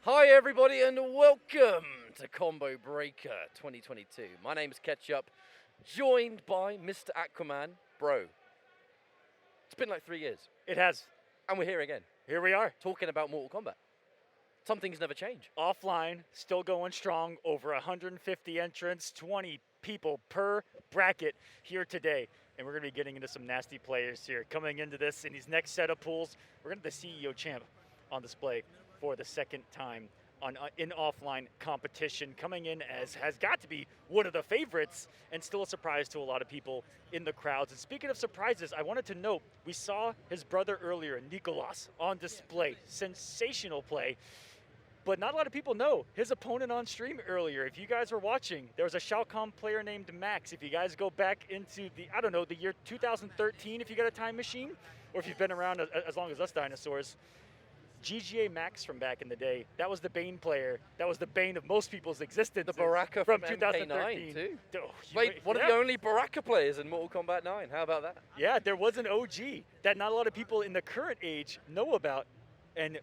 Hi everybody and welcome to Combo Breaker 2022. My name is Ketchup, joined by Mr. Aquaman. Bro, it's been like 3 years It has. and we're here again, Here we are. talking about Mortal Kombat. Some things never change. Offline, still going strong. Over 150 entrants, 20 people per bracket here today. And we're going to be getting into some nasty players here. Coming into this in these next set of pools, we're going to have the CEO champ on display for the second time in offline competition. Coming in as has got to be one of the favorites and still a surprise to a lot of people in the crowds. And speaking of surprises, I wanted to note, we saw his brother earlier, Nicolas, on display. Sensational play. But not a lot of people know his opponent on stream earlier. If you guys were watching, there was a Shao Kahn player named Max. If you guys go back into the year 2013, if you got a time machine, or if you've been around as long as us dinosaurs, GGA Max from back in the day, that was the Bane player. That was the Bane of most people's existence. The Baraka from 2013 MK9 too. Oh, Wait, one of the only Baraka players in Mortal Kombat 9. How about that? Yeah, there was an OG that not a lot of people in the current age know about. And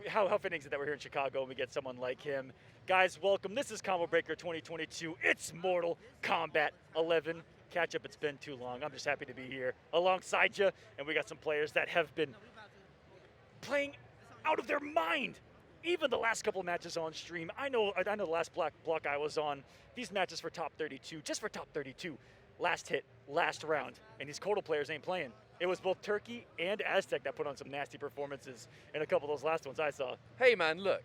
how fitting is it that we're here in Chicago and we get someone like him. Guys, welcome. This is Combo Breaker 2022. It's Mortal Kombat 11. Catch up, it's been too long. I'm just happy to be here alongside you. And we got some players that have been playing out of their mind. Even the last couple of matches on stream. I know the last block I was on. These matches for top 32, just for top 32. Last hit, last round. And these Kotal players ain't playing. It was both Turkey and Aztec that put on some nasty performances in a couple of those last ones I saw. Hey man, look.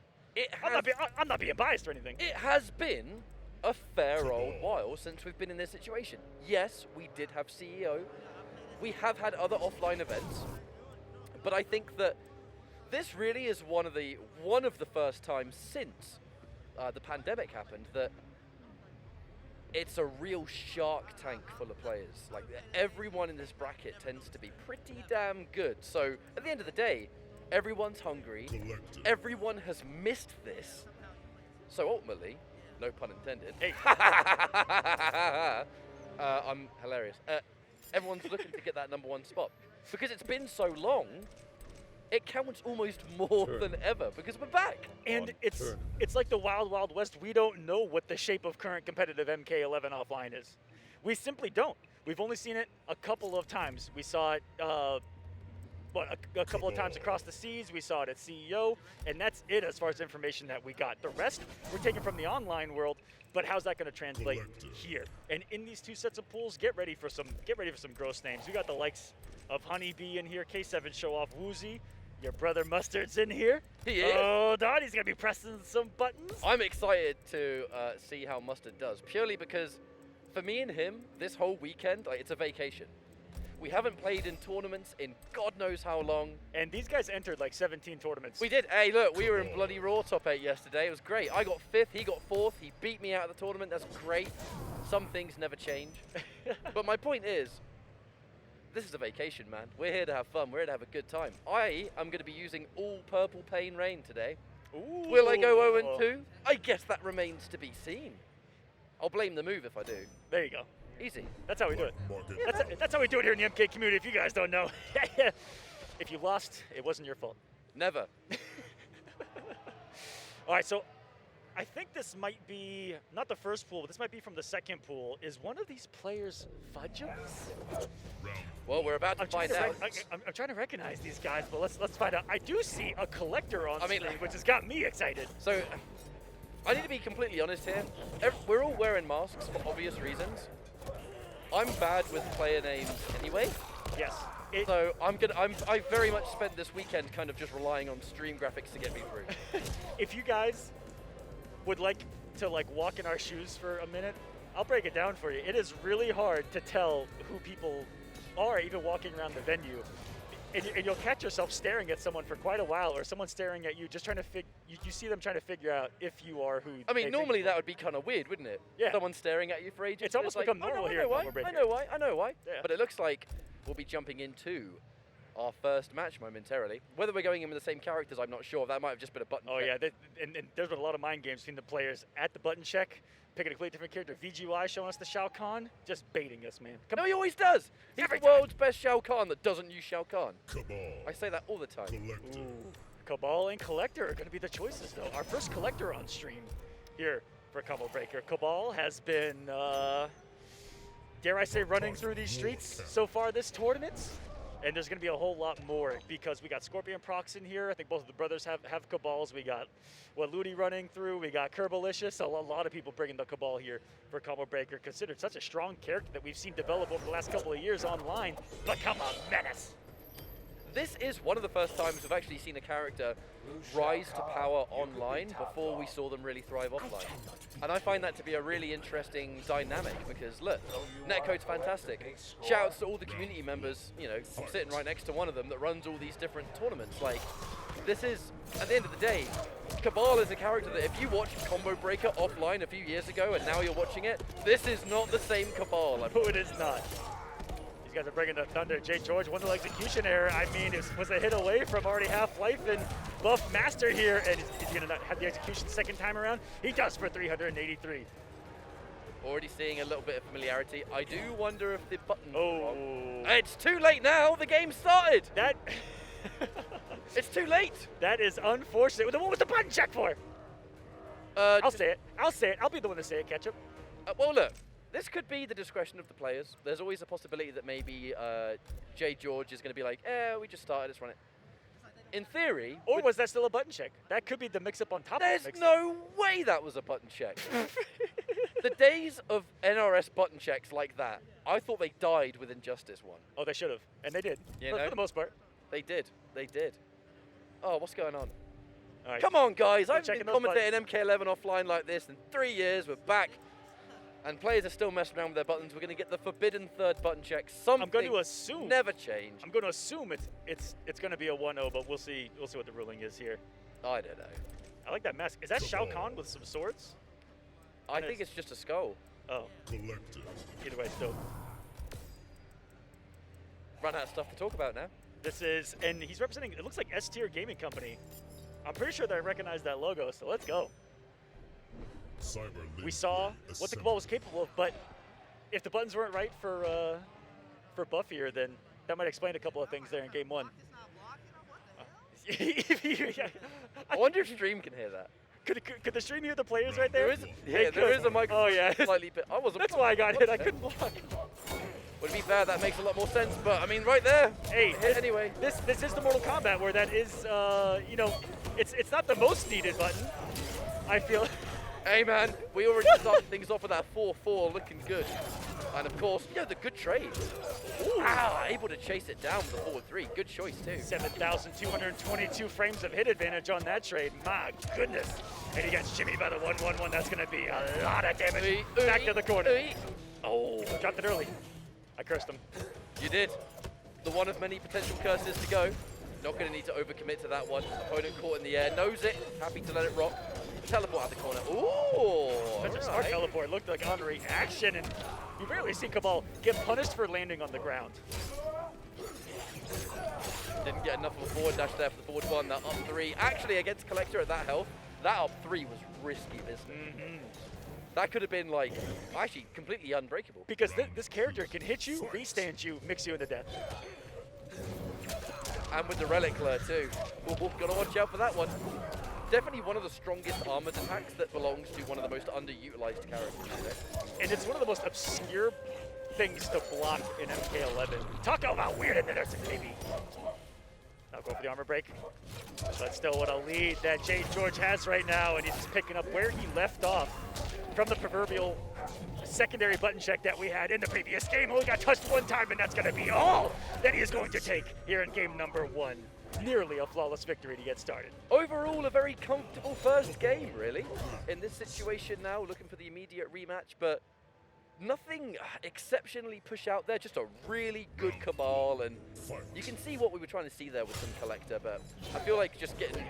I'm not being biased or anything. It has been a fair old while since we've been in this situation. Yes, we did have CEO. We have had other offline events. But I think that this really is one of the first times since the pandemic happened that it's a real shark tank full of players. Like, everyone in this bracket tends to be pretty damn good. So at the end of the day, everyone's hungry. Everyone has missed this. So ultimately, no pun intended. Hey. I'm hilarious. Everyone's looking to get that number one spot because it's been so long. It counts almost more than ever because we're back. And it's like the wild, wild west. We don't know what the shape of current competitive MK11 offline is. We simply don't. We've only seen it a couple of times. We saw it a couple of times across the seas. We saw it at CEO, and that's it as far as information that we got. The rest we're taking from the online world, but how's that going to translate here? And in these two sets of pools, get ready for some gross names. We got the likes of Honeybee in here, K7 show off Woozy. Your brother Mustard's in here. He is. Oh, Don, he's going to be pressing some buttons. I'm excited to see how Mustard does, purely because for me and him, this whole weekend, it's a vacation. We haven't played in tournaments in God knows how long. And these guys entered like 17 tournaments. We did. Hey, look, we were in bloody Raw top 8 yesterday. It was great. I got 5th, he got 4th. He beat me out of the tournament. That's great. Some things never change. But my point is, this is a vacation, man. We're here to have fun. We're here to have a good time. I am going to be using all Purple Pain Rain today. Ooh. Will I go 0-2? I guess that remains to be seen. I'll blame the move if I do. There you go. Easy. That's how we do it. That's how we do it here in the MK community, if you guys don't know. If you lost, it wasn't your fault. Never. All right, so I think this might be, not the first pool, but this might be from the second pool. Is one of these players Fudgems? Well, we're about to find out. I'm trying to recognize these guys, but let's find out. I do see a collector on screen, like, which has got me excited. So, I need to be completely honest here. We're all wearing masks for obvious reasons. I'm bad with player names anyway. Yes. So I very much spent this weekend kind of just relying on stream graphics to get me through. If you guys would like to walk in our shoes for a minute, I'll break it down for you. It is really hard to tell who people are even walking around the venue. And you'll catch yourself staring at someone for quite a while, or someone staring at you, just trying to you see them trying to figure out if you are who. I mean, normally that would be kind of weird, wouldn't it? Yeah. Someone staring at you for ages. It's almost become normal here. I know why. Yeah. But it looks like we'll be jumping into our first match momentarily. Whether we're going in with the same characters, I'm not sure. That might have just been a button check. Oh yeah, and there's been a lot of mind games between the players at the button check. Picking a completely different character. VGY showing us the Shao Kahn, just baiting us, man. No, he always does. He's Every the world's best Shao Kahn that doesn't use Shao Kahn. Cabal. I say that all the time. Collector. Ooh. Cabal and Collector are going to be the choices, though. Our first Collector on stream here for Combo Breaker. Cabal has been, dare I say, running through these streets so far this tournament. And there's going to be a whole lot more because we got Scorpion Prox in here. I think both of the brothers have Cabals. We got Waluigi running through. We got Kerbalicious. A lot of people bringing the Cabal here for Combo Breaker. Considered such a strong character that we've seen develop over the last couple of years online. Become a menace. This is one of the first times we've actually seen a character rise to power online before we saw them really thrive offline. And I find that to be a really interesting dynamic because, look, Netcode's fantastic. Shoutouts to all the community members, you know, I'm sitting right next to one of them that runs all these different tournaments. Like, this is, at the end of the day, Cabal is a character that if you watched Combo Breaker offline a few years ago and now you're watching it, this is not the same Cabal. No, it is not. These guys are bringing the thunder. Jay George, one little execution error. I mean, it was a hit away from already Half-Life and Buff Master here. And he's going to have the execution second time around. He does for 383. Already seeing a little bit of familiarity. I do wonder if the button. Oh. It's too late now. The game started. That. It's too late. That is unfortunate. What was the button check for? I'll say it. I'll say it. I'll be the one to say it, Ketchup. Well, look. This could be the discretion of the players. There's always a possibility that maybe Jay George is going to be like, we just started, let's run it. In theory... Or was that still a button check? That could be the mix-up on top of the There's mix-up. no way that was a button check. The days of NRS button checks like that, I thought they died with Injustice 1. Oh, they should have. And they did. You know? For the most part. They did. They did. Oh, what's going on? All right. Come on, guys. I haven't checking been those commentating MK11 offline like this in 3 years. We're back. And players are still messing around with their buttons. We're going to get the forbidden third button check. Something I'm going to assume. Never change. I'm going to assume it's going to be a 1-0, but we'll see what the ruling is here. I don't know. I like that mask. Is that Shao Kahn with some swords? I think it's just a skull. Oh. Collective. Either way, it's dope. Run out of stuff to talk about now. This is, and he's representing, it looks like S-Tier Gaming Company. I'm pretty sure that I recognize that logo, so let's go. We saw what the Cabal was capable of, but if the buttons weren't right for Buff here, then that might explain a couple of things there in game one. I wonder if stream can hear that. Could the stream hear the players right there? There is a microphone. Oh yeah, slightly bit. I wasn't. That's why I got hit. I couldn't block. Well, to be fair, that makes a lot more sense. But I mean, right there. Hey, anyway, this is the Mortal Kombat where that is, you know, it's not the most needed button. I feel. Hey man, we already started things off with that 4-4 looking good. And of course, you know, the good trade. Able to chase it down with the forward 3. Good choice too. 7,222 frames of hit advantage on that trade. My goodness. And he gets shimmied by the 1-1-1. That's going to be a lot of damage. Back to the corner. Oh, dropped it early. I cursed him. You did. The one of many potential curses to go. Not going to need to overcommit to that one. Opponent caught in the air, knows it. Happy to let it rock. Teleport out the corner. Ooh! Such a smart teleport. Looked like on reaction, and you rarely see Cabal get punished for landing on the ground. Didn't get enough of a forward dash there for the forward 1. That up 3. Actually, against Collector at that health, that up 3 was risky business. That could have been, like, actually completely unbreakable. Because this character can hit you, restand you, mix you into death. And with the Relic Lure too. Gotta watch out for that one. Definitely one of the strongest armored attacks that belongs to one of the most underutilized characters. And it's one of the most obscure things to block in MK11. Talk about weird and there's a baby. Now go for the armor break. But still what a lead that Jay George has right now, and he's just picking up where he left off from the proverbial secondary button check that we had in the previous game. Only got touched one time, and that's going to be all that he is going to take here in game number 1. Nearly a flawless victory to get started. Overall, a very comfortable first game, really. In this situation now, looking for the immediate rematch, but nothing exceptionally push out there. Just a really good Cabal, and you can see what we were trying to see there with some Collector, but I feel like just getting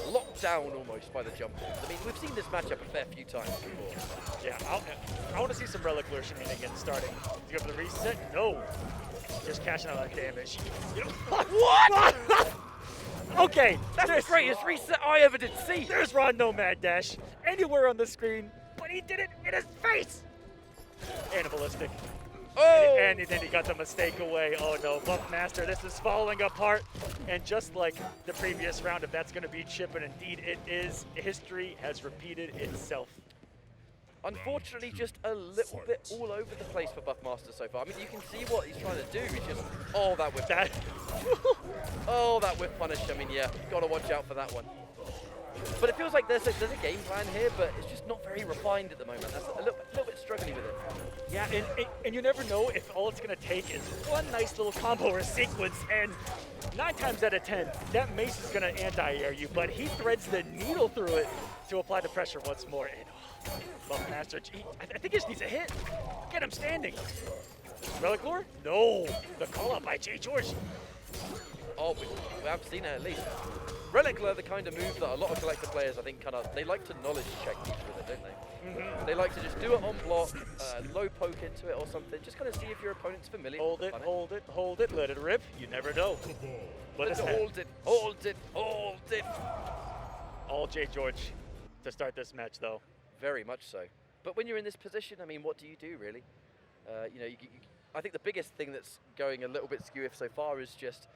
locked down almost by the jumpers. I mean, we've seen this matchup a fair few times before. Yeah, I want to see some Relic Lure shenanigans starting. To go for the reset? No. Just cashing out that damage. What? Okay. That's the greatest reset I ever did see. There's Ron Nomad Dash anywhere on the screen, but he did it in his face. And a ballistic. Oh! And then he got the mistake away. Oh no, Buffmaster, this is falling apart. And just like the previous round, if that's going to be Chip, and indeed it is, history has repeated itself. Unfortunately, just a little bit all over the place for Buffmaster so far. I mean, you can see what he's trying to do. He's just, oh, that whip. Oh, that whip punish. I mean, yeah, got to watch out for that one. But it feels like there's a game plan here, but it's just not very refined at the moment. That's a little bit struggling with it. Yeah, and you never know if all it's going to take is one nice little combo or sequence, and 9 times out of 10, that mace is going to anti-air you, but he threads the needle through it to apply the pressure once more. And Buffmaster, I think he just needs a hit. Get him standing. Relic Lore? No. The call out by Jay George. Oh, we have seen it at least. Relic Lure, the kind of move that a lot of collector players, I think, they like to knowledge check each with it, don't they? Mm-hmm. They like to just do it on block, low poke into it or something, just kind of see if your opponent's familiar. Hold it, hold it, hold it, let it rip. You never know. Let's hold it, hold it, hold it. All Jay George to start this match, though. Very much so. But when you're in this position, I mean, what do you do, really? You know, I think the biggest thing that's going a little bit skew so far is just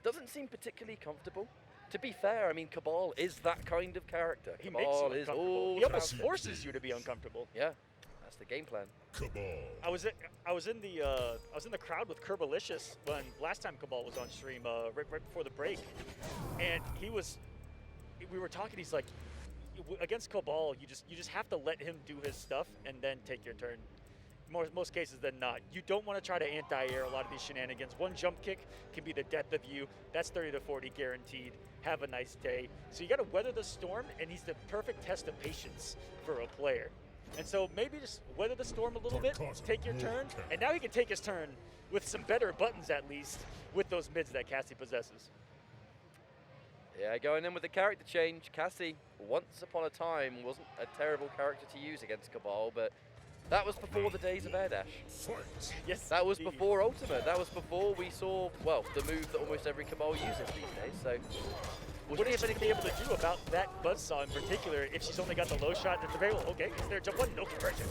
doesn't seem particularly comfortable. To be fair, I mean, Kabal is that kind of character. He Kabal makes you is uncomfortable. He almost forces you to be uncomfortable. Yeah, that's the game plan. Kabal. I was in the crowd with Kerbalicious when last time Kabal was on stream, right before the break, and we were talking. He's like, against Kabal, you just have to let him do his stuff and then take your turn. Most cases than not. You don't want to try to anti-air a lot of these shenanigans. One jump kick can be the death of you. That's 30 to 40 guaranteed. Have a nice day. So you got to weather the storm, and he's the perfect test of patience for a player. And so maybe just weather the storm a little bit, take your turn, and now he can take his turn with some better buttons at least with those mids that Cassie possesses. Yeah, going in with the character change. Cassie, once upon a time, wasn't a terrible character to use against Kabal, but that was before the days of Air Dash. Yes, that was before Ultimate. That was before we saw, well, the move that almost every Kabal uses these days. So, what is anything able to do about that Buzzsaw in particular if she's only got the low shot that's available? Okay, is there a jump one? No conversion.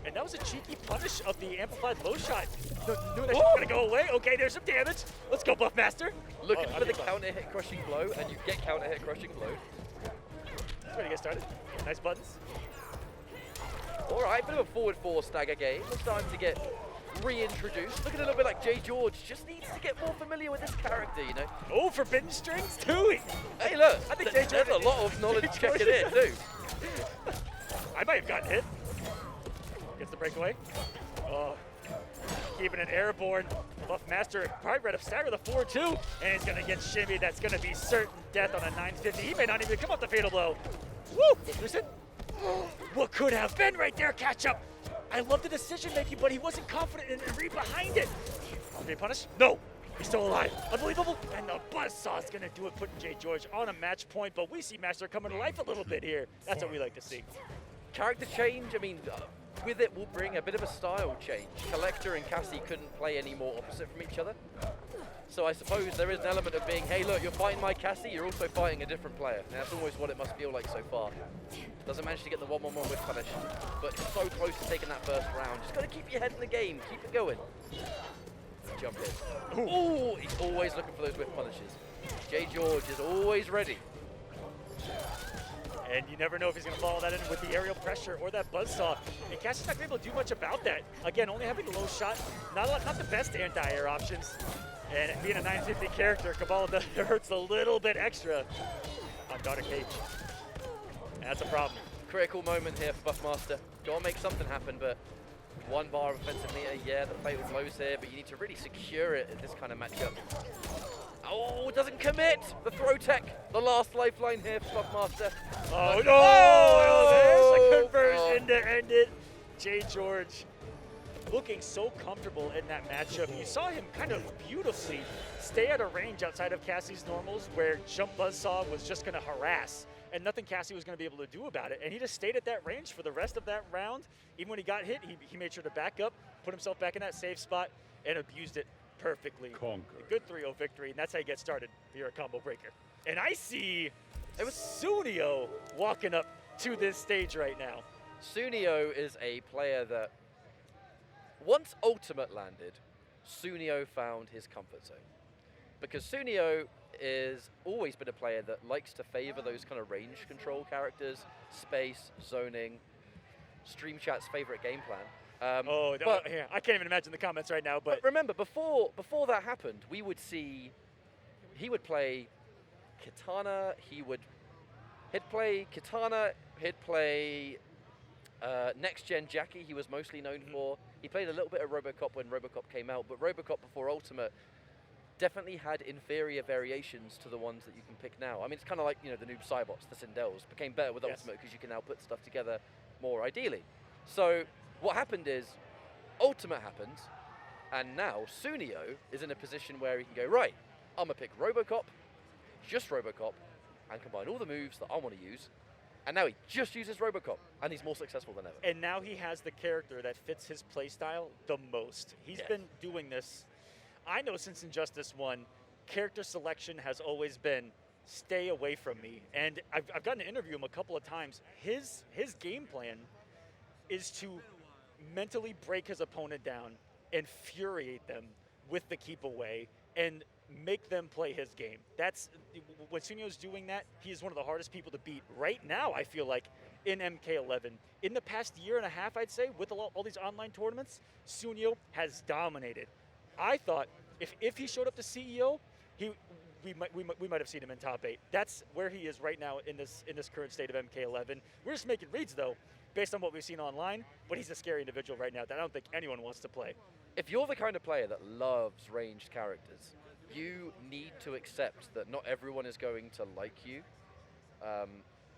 And that was a cheeky punish of the amplified low shot. Knew that she was going to go away. Okay, there's some damage. Let's go, Buffmaster. Looking for the counter hit crushing blow, and you get counter hit crushing blow. That's where to get started. Nice buttons. All right, bit of a forward 4 stagger game. We're starting to get reintroduced. Looking a little bit like Jay George. Just needs to get more familiar with this character, you know. Oh, forbidden strings too. Hey, look. I think there's a lot of knowledge checking in too. I might have gotten hit. Gets the breakaway. Oh, keeping it airborne. Buffmaster probably read a stagger the 4-2, and he's gonna get shimmy. That's gonna be certain death on a 950. He may not even come up the fatal blow. Woo! Listen. What could have been right there? Catch up. I love the decision making, but he wasn't confident in the read behind it. Did he punish? No. He's still alive. Unbelievable. And the Buzzsaw is gonna do it, putting Jay George on a match point. But we see Master coming to life a little bit here. That's what we like to see. Character change. I mean. With it, will bring a bit of a style change. Collector and Cassie couldn't play any more opposite from each other. So I suppose there is an element of being, hey, look, you're fighting my Cassie, you're also fighting a different player. And that's almost what it must feel like so far. Doesn't manage to get the 1-1-1 with punish, but so close to taking that first round. Just got to keep your head in the game, keep it going. Jump in. Ooh, he's always looking for those whip punishes. Jay George is always ready. And you never know if he's going to follow that in with the aerial pressure or that Buzzsaw. And Cash is not going to be able to do much about that. Again, only having the low shot, not the best anti-air options. And being a 950 character, Kabal hurts a little bit extra on Daughter Cage. And that's a problem. Critical moment here for Buffmaster. Got to make something happen, but 1 bar of offensive meter, yeah, the fatal blows here, but you need to really secure it in this kind of matchup. Oh, doesn't commit! The throw tech, the last lifeline here for Buffmaster. Oh no! There's a conversion to end it. Jay George looking so comfortable in that matchup. You saw him kind of beautifully stay at a range outside of Cassie's normals where Jump Buzzsaw was just going to harass and nothing Cassie was going to be able to do about it. And he just stayed at that range for the rest of that round. Even when he got hit, he made sure to back up, put himself back in that safe spot, and abused it perfectly. Conquer. A good 3-0 victory, and that's how you get started here at Combo Breaker. And I see it was Sunio walking up to this stage right now. Sunio is a player that, once Ultimate landed, Sunio found his comfort zone. Because Sunio is always been a player that likes to favor those kind of range control characters, space, zoning, Stream Chat's favorite game plan. Yeah, I can't even imagine the comments right now. But remember, before that happened, he would play Kitana. He'd play Kitana. He'd play Next Gen Jackie. He was mostly known for. He played a little bit of RoboCop when RoboCop came out, but RoboCop before Ultimate definitely had inferior variations to the ones that you can pick now. I mean, it's kind of like, the Noob Cybots, the Sindels, became better with Ultimate because you can now put stuff together more ideally. So what happened is, Ultimate happened, and now Sunio is in a position where he can go, right, I'm going to pick RoboCop, just RoboCop, and combine all the moves that I want to use. And now he just uses RoboCop, and he's more successful than ever. And now he has the character that fits his playstyle the most. He's been doing this. I know since Injustice 1, character selection has always been stay away from me. And I've gotten to interview him a couple of times. His game plan is to mentally break his opponent down, infuriate them with the keep away, and make them play his game. That's when Sunio's doing that. He is one of the hardest people to beat right now, I feel like, in MK11. In the past year and a half, I'd say, with all these online tournaments, Sunio has dominated. I thought if he showed up to CEO, we might have seen him in top 8. That's where he is right now in this current state of MK11. We're just making reads though, based on what we've seen online. But he's a scary individual right now that I don't think anyone wants to play. If you're the kind of player that loves ranged characters, you need to accept that not everyone is going to like you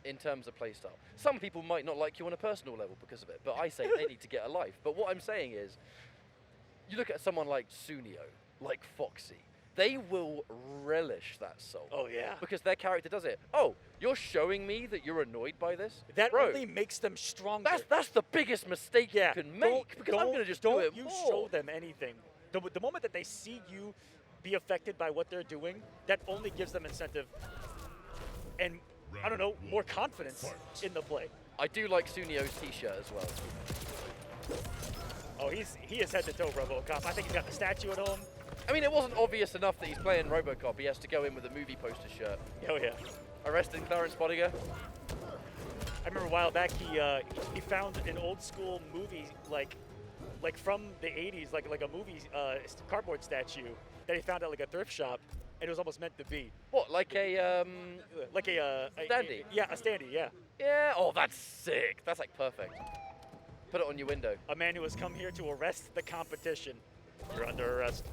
in terms of playstyle. Some people might not like you on a personal level because of it, but I say they need to get a life. But what I'm saying is, you look at someone like Sunio, like Foxy, they will relish that soul. Oh, yeah. Because their character does it. Oh, you're showing me that you're annoyed by this? That Bro, only makes them stronger. That's the biggest mistake you can make, because I'm going to just do it Don't you more. show them anything. The moment that they see you be affected by what they're doing, that only gives them incentive and, I don't know, more confidence in the play. I do like Sunio's t-shirt as well. Oh, he is head to toe RoboCop. I think he's got the statue at home. I mean, it wasn't obvious enough that he's playing RoboCop. He has to go in with a movie poster shirt. Oh, yeah. Arresting Clarence Bodiger. I remember a while back he found an old school movie like from the 80s, like a movie cardboard statue that he found at like a thrift shop, and it was almost meant to be. What, like a standee? A standee, yeah. Yeah. Oh, that's sick. That's like perfect. Put it on your window. A man who has come here to arrest the competition. You're under arrest.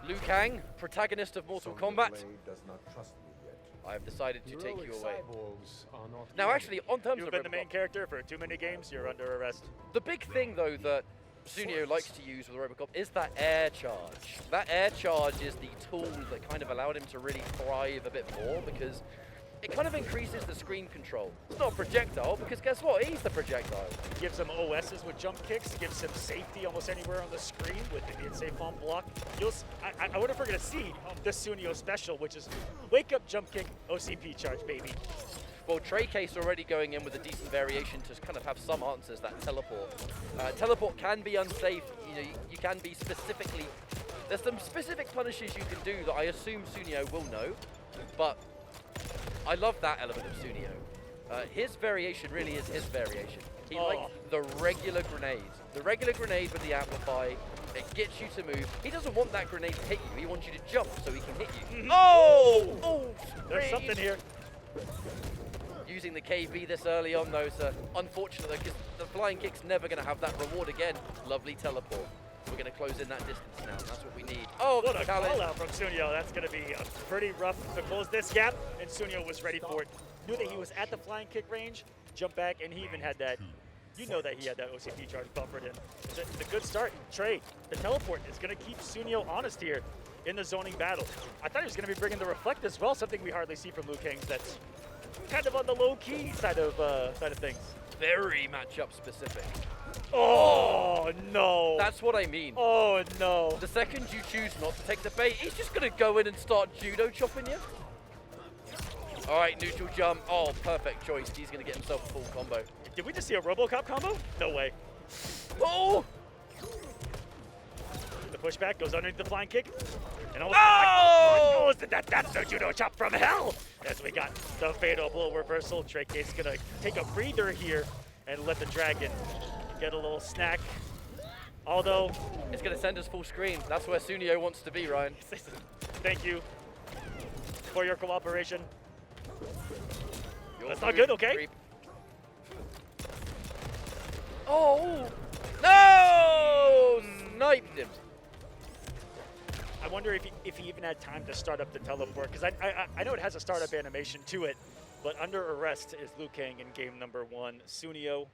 Liu Kang, protagonist of Mortal Kombat. Does not trust me yet. I have decided to take you away. Cyborgs are not Now, actually, on terms You've of been the main RoboCop, character for too many games. You're under arrest. the big thing, though, that Sunio likes to use with RoboCop is that air charge. That air charge is the tool that kind of allowed him to really thrive a bit more, because it kind of increases the screen control. It's not a projectile, because guess what? He's the projectile. Gives him OSs with jump kicks. Gives him safety almost anywhere on the screen with the safe on block. I wonder if we're going to see the Sunio special, which is wake up, jump kick, OCP charge, baby. Well, Trey Case already going in with a decent variation to kind of have some answers, that teleport. Teleport can be unsafe. You can be specifically... There's some specific punishes you can do that I assume Sunio will know, but I love that element of Sunio. His variation really is his variation. He likes the regular grenade. The regular grenade with the amplify, it gets you to move. He doesn't want that grenade to hit you. He wants you to jump so he can hit you. Oh! There's something here. Using the KB this early on, though, is unfortunate, because the flying kick's never going to have that reward again. Lovely teleport. We're going to close in that distance now, and that's what we need. Oh, what a call out from Sunio. That's going to be pretty rough to close this gap, and Sunio was ready for it. Knew that he was at the flying kick range, jumped back, and he even had that. You know that he had that OCP charge buffered in. It's a good start. Trey, the teleport is going to keep Sunio honest here in the zoning battle. I thought he was going to be bringing the reflect as well, something we hardly see from Liu Kang. That's kind of on the low-key side of things. Very matchup specific. Oh, no. That's what I mean. Oh, no. The second you choose not to take the bait, he's just going to go in and start judo chopping you. All right, neutral jump. Oh, perfect choice. He's going to get himself a full combo. Did we just see a RoboCop combo? No way. Oh! The pushback goes underneath the flying kick. And almost Oh! that's the judo chop from hell. As we got the fatal blow reversal. Trey Case gonna take a breather here and let the dragon get a little snack. Although, It's going to send us full screen. That's where Sunio wants to be, Ryan. thank you for your cooperation. Your That's not food good, okay? creep. Oh! No! Sniped him. I wonder if he even had time to start up the teleport, because I know it has a startup animation to it, but under arrest is Liu Kang in game number 1. Sunio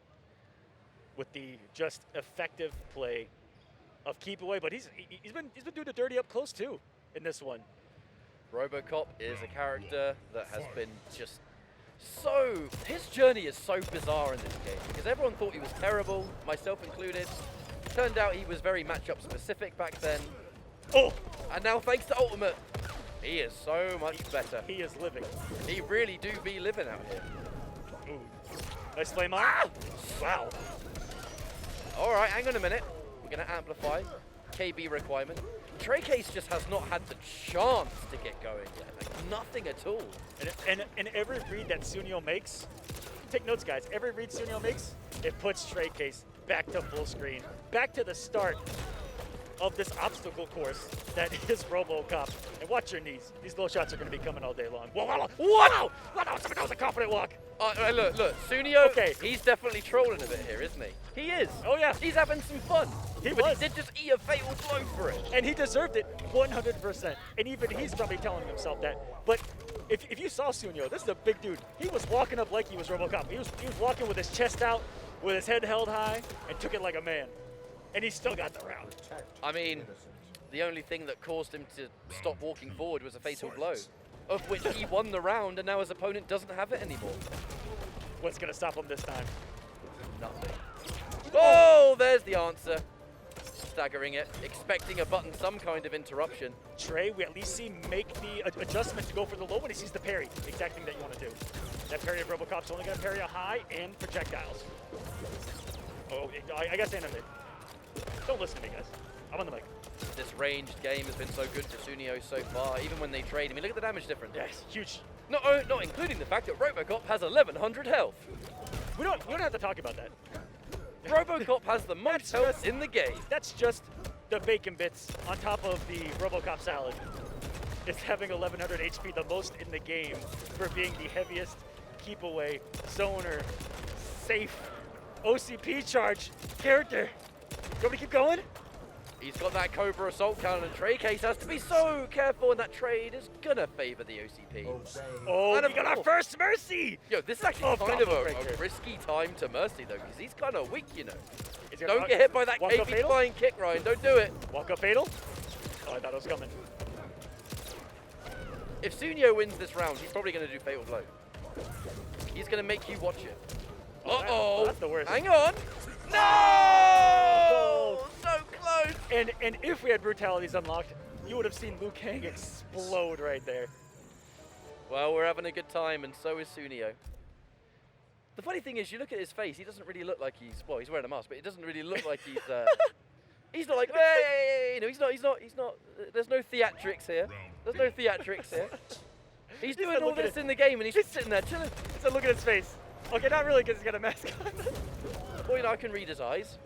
with the just effective play of keep away, but he's been doing the dirty up close too in this one. RoboCop is a character that has been just so... His journey is so bizarre in this game, because everyone thought he was terrible, myself included. Turned out he was very matchup specific back then. Oh, And now, thanks to Ultimate, he is so much better. he is living. He really do be living out here. Ooh. Nice flame on. Wow. All right, hang on a minute. We're going to amplify. KB requirement. Trey Case just has not had the chance to get going yet. Like, nothing at all. And every read that Sunio makes, take notes, guys. Every read Sunio makes, it puts Trey Case back to full screen, back to the start of this obstacle course that is RoboCop. And watch your knees. These low shots are going to be coming all day long. Whoa, whoa, whoa! Whoa, that was a confident walk. Look, Sunio, Okay. he's definitely trolling a bit here, isn't he? He is. Oh, yeah. He's having some fun. He but was. he did just eat a fatal blow for it. And he deserved it 100%. And even he's probably telling himself that. But if you saw Sunio, this is a big dude. He was walking up like he was RoboCop. He was walking with his chest out, with his head held high, and took it like a man. And he still got the round. I mean, the only thing that caused him to stop walking forward was a fatal blow, of which he won the round, and now his opponent doesn't have it anymore. What's going to stop him this time? Nothing. Oh, there's the answer. Staggering it, expecting a button, some kind of interruption. Trey, we at least see make the adjustment to go for the low when he sees the parry. The exact thing that you want to do. That parry of RoboCop's only going to parry a high and projectiles. Oh, I guess animate. Don't listen to me, guys. I'm on the mic. This ranged game has been so good for Sunio so far, even when they trade. I mean, look at the damage difference. Yes, huge. Not including the fact that RoboCop has 1100 health. We don't have to talk about that. RoboCop has the most health in the game. That's just the bacon bits on top of the RoboCop salad. It's having 1100 HP, the most in the game, for being the heaviest keep away, zoner, safe, OCP charge character. You want me to keep going? He's got that Cobra Assault cannon, and Trey Case has to be so careful, and that trade is gonna favor the OCP. Oh, And we got our of first mercy! Yo, this is actually Oh, kind of combo a breaker. risky time to Mercy, though, because he's kind of weak, you know. Is he gonna Don't get hit by that walk up KB fatal? flying kick, Ryan. Don't do it. Walk up fatal? Oh, I thought it was coming. If Sunio wins this round, he's probably going to do Fatal Blow. He's going to make you watch it. Uh-oh. That's the worst. Hang on. No! So close. And if we had brutalities unlocked, you would have seen Liu Kang explode right there. Well, we're having a good time, and so is Sunio. The funny thing is, you look at his face, he doesn't really look like he's wearing a mask, but it doesn't really look like he's, he's not like, hey, you know, he's not, there's no theatrics here. There's no theatrics here. He's Just doing all look at this it. in the game, and he's just sitting there chilling. So look at his face. Okay, not really because he's got a mask on. Well, you know, I can read his eyes.